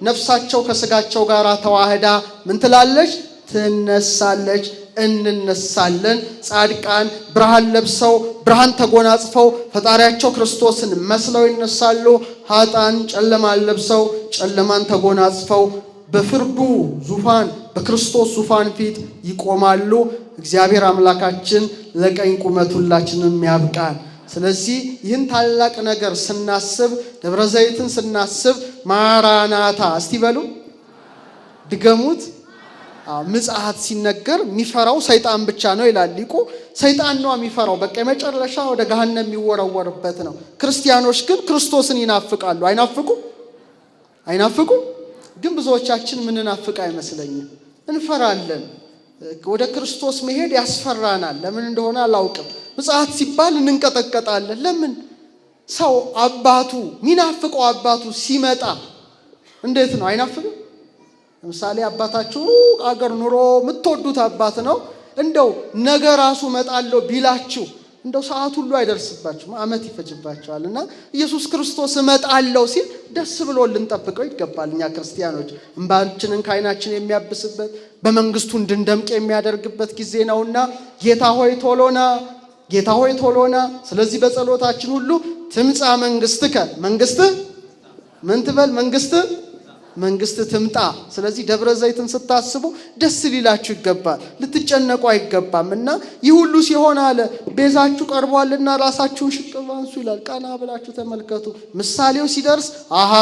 ነፍሳቸው ከስጋቸው ጋር ተዋህዳ ምን ትላለች? ትነሳለች። እንነሳለን። ጻድቃን ብርሃን ለብሰው ብርሃን ተጎናጽፈው ፈጣሪያቸው ክርስቶስን መስለው ይነሳሉ። ኃጥአን ጨለማን ለብሰው ጨለማን ተጎናጽፈው በፍርዱ ዙፋን በክርስቶስ ዙፋን ፊት ይቆማሉ። እግዚአብሔር አምላካችን ለቀኝ ቁመት ሁላችንም ያብቃን። ስለዚህ ይህን ታላቅ ነገር ስናስብ፣ ደብረ ዘይትን ስናስብ ማራናታ እስቲ በሉ ድገሙት። ምጽአት ሲነገር የሚፈራው ሰይጣን ብቻ ነው ይላል ሊቁ። ሰይጣን ነው የሚፈራው፣ በቃ የመጨረሻ ወደ ገሃነም የሚወረወርበት ነው። ክርስቲያኖች ግን ክርስቶስን ይናፍቃሉ። አይናፍቁ? ግን ብዙዎቻችን ምን እናፍቅ አይመስለኝም። እንፈራለን። ወደ ክርስቶስ መሄድ ያስፈራናል። ለምን እንደሆነ አላውቅም። ምጽአት ሲባል እንንቀጠቀጣለን። ለምን? ሰው አባቱ ሚናፍቀው አባቱ ሲመጣ እንዴት ነው? አይናፍቅም? ለምሳሌ አባታችሁ ሩቅ አገር ኑሮ የምትወዱት አባት ነው። እንደው ነገ ራሱ መጣለው ቢላችሁ እንደው ሰዓት ሁሉ አይደርስባችሁም፣ ዓመት ይፈጅባችኋል። እና ኢየሱስ ክርስቶስ እመጣለሁ ሲል ደስ ብሎ ልንጠብቀው ይገባል። እኛ ክርስቲያኖች እንባችንን ከዓይናችን የሚያብስበት በመንግስቱ እንድንደምቅ የሚያደርግበት ጊዜ ነውና ጌታ ሆይ ቶሎና፣ ጌታ ሆይ ቶሎና። ስለዚህ በጸሎታችን ሁሉ ትምጻ መንግስትከ፣ መንግስትህ ምን ትበል? መንግስት ትምጣ። ስለዚህ ደብረ ዘይትን ስታስቡ ደስ ሊላችሁ ይገባል፣ ልትጨነቁ አይገባም። እና ይህ ሁሉ ሲሆን አለ ቤዛችሁ ቀርቧልና ራሳችሁን ሽቅብ አንሱ ይላል። ቀና ብላችሁ ተመልከቱ። ምሳሌው ሲደርስ አሃ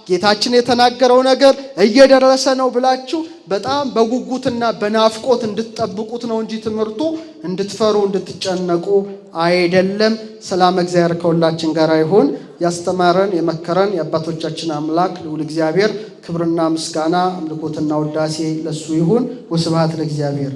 ጌታችን የተናገረው ነገር እየደረሰ ነው ብላችሁ በጣም በጉጉትና በናፍቆት እንድትጠብቁት ነው እንጂ ትምህርቱ እንድትፈሩ እንድትጨነቁ አይደለም። ሰላም እግዚአብሔር ከሁላችን ጋር ይሁን። ያስተማረን የመከረን የአባቶቻችን አምላክ ልዑል እግዚአብሔር ክብርና ምስጋና አምልኮትና ውዳሴ ለሱ ይሁን። ወስብሐት ለእግዚአብሔር።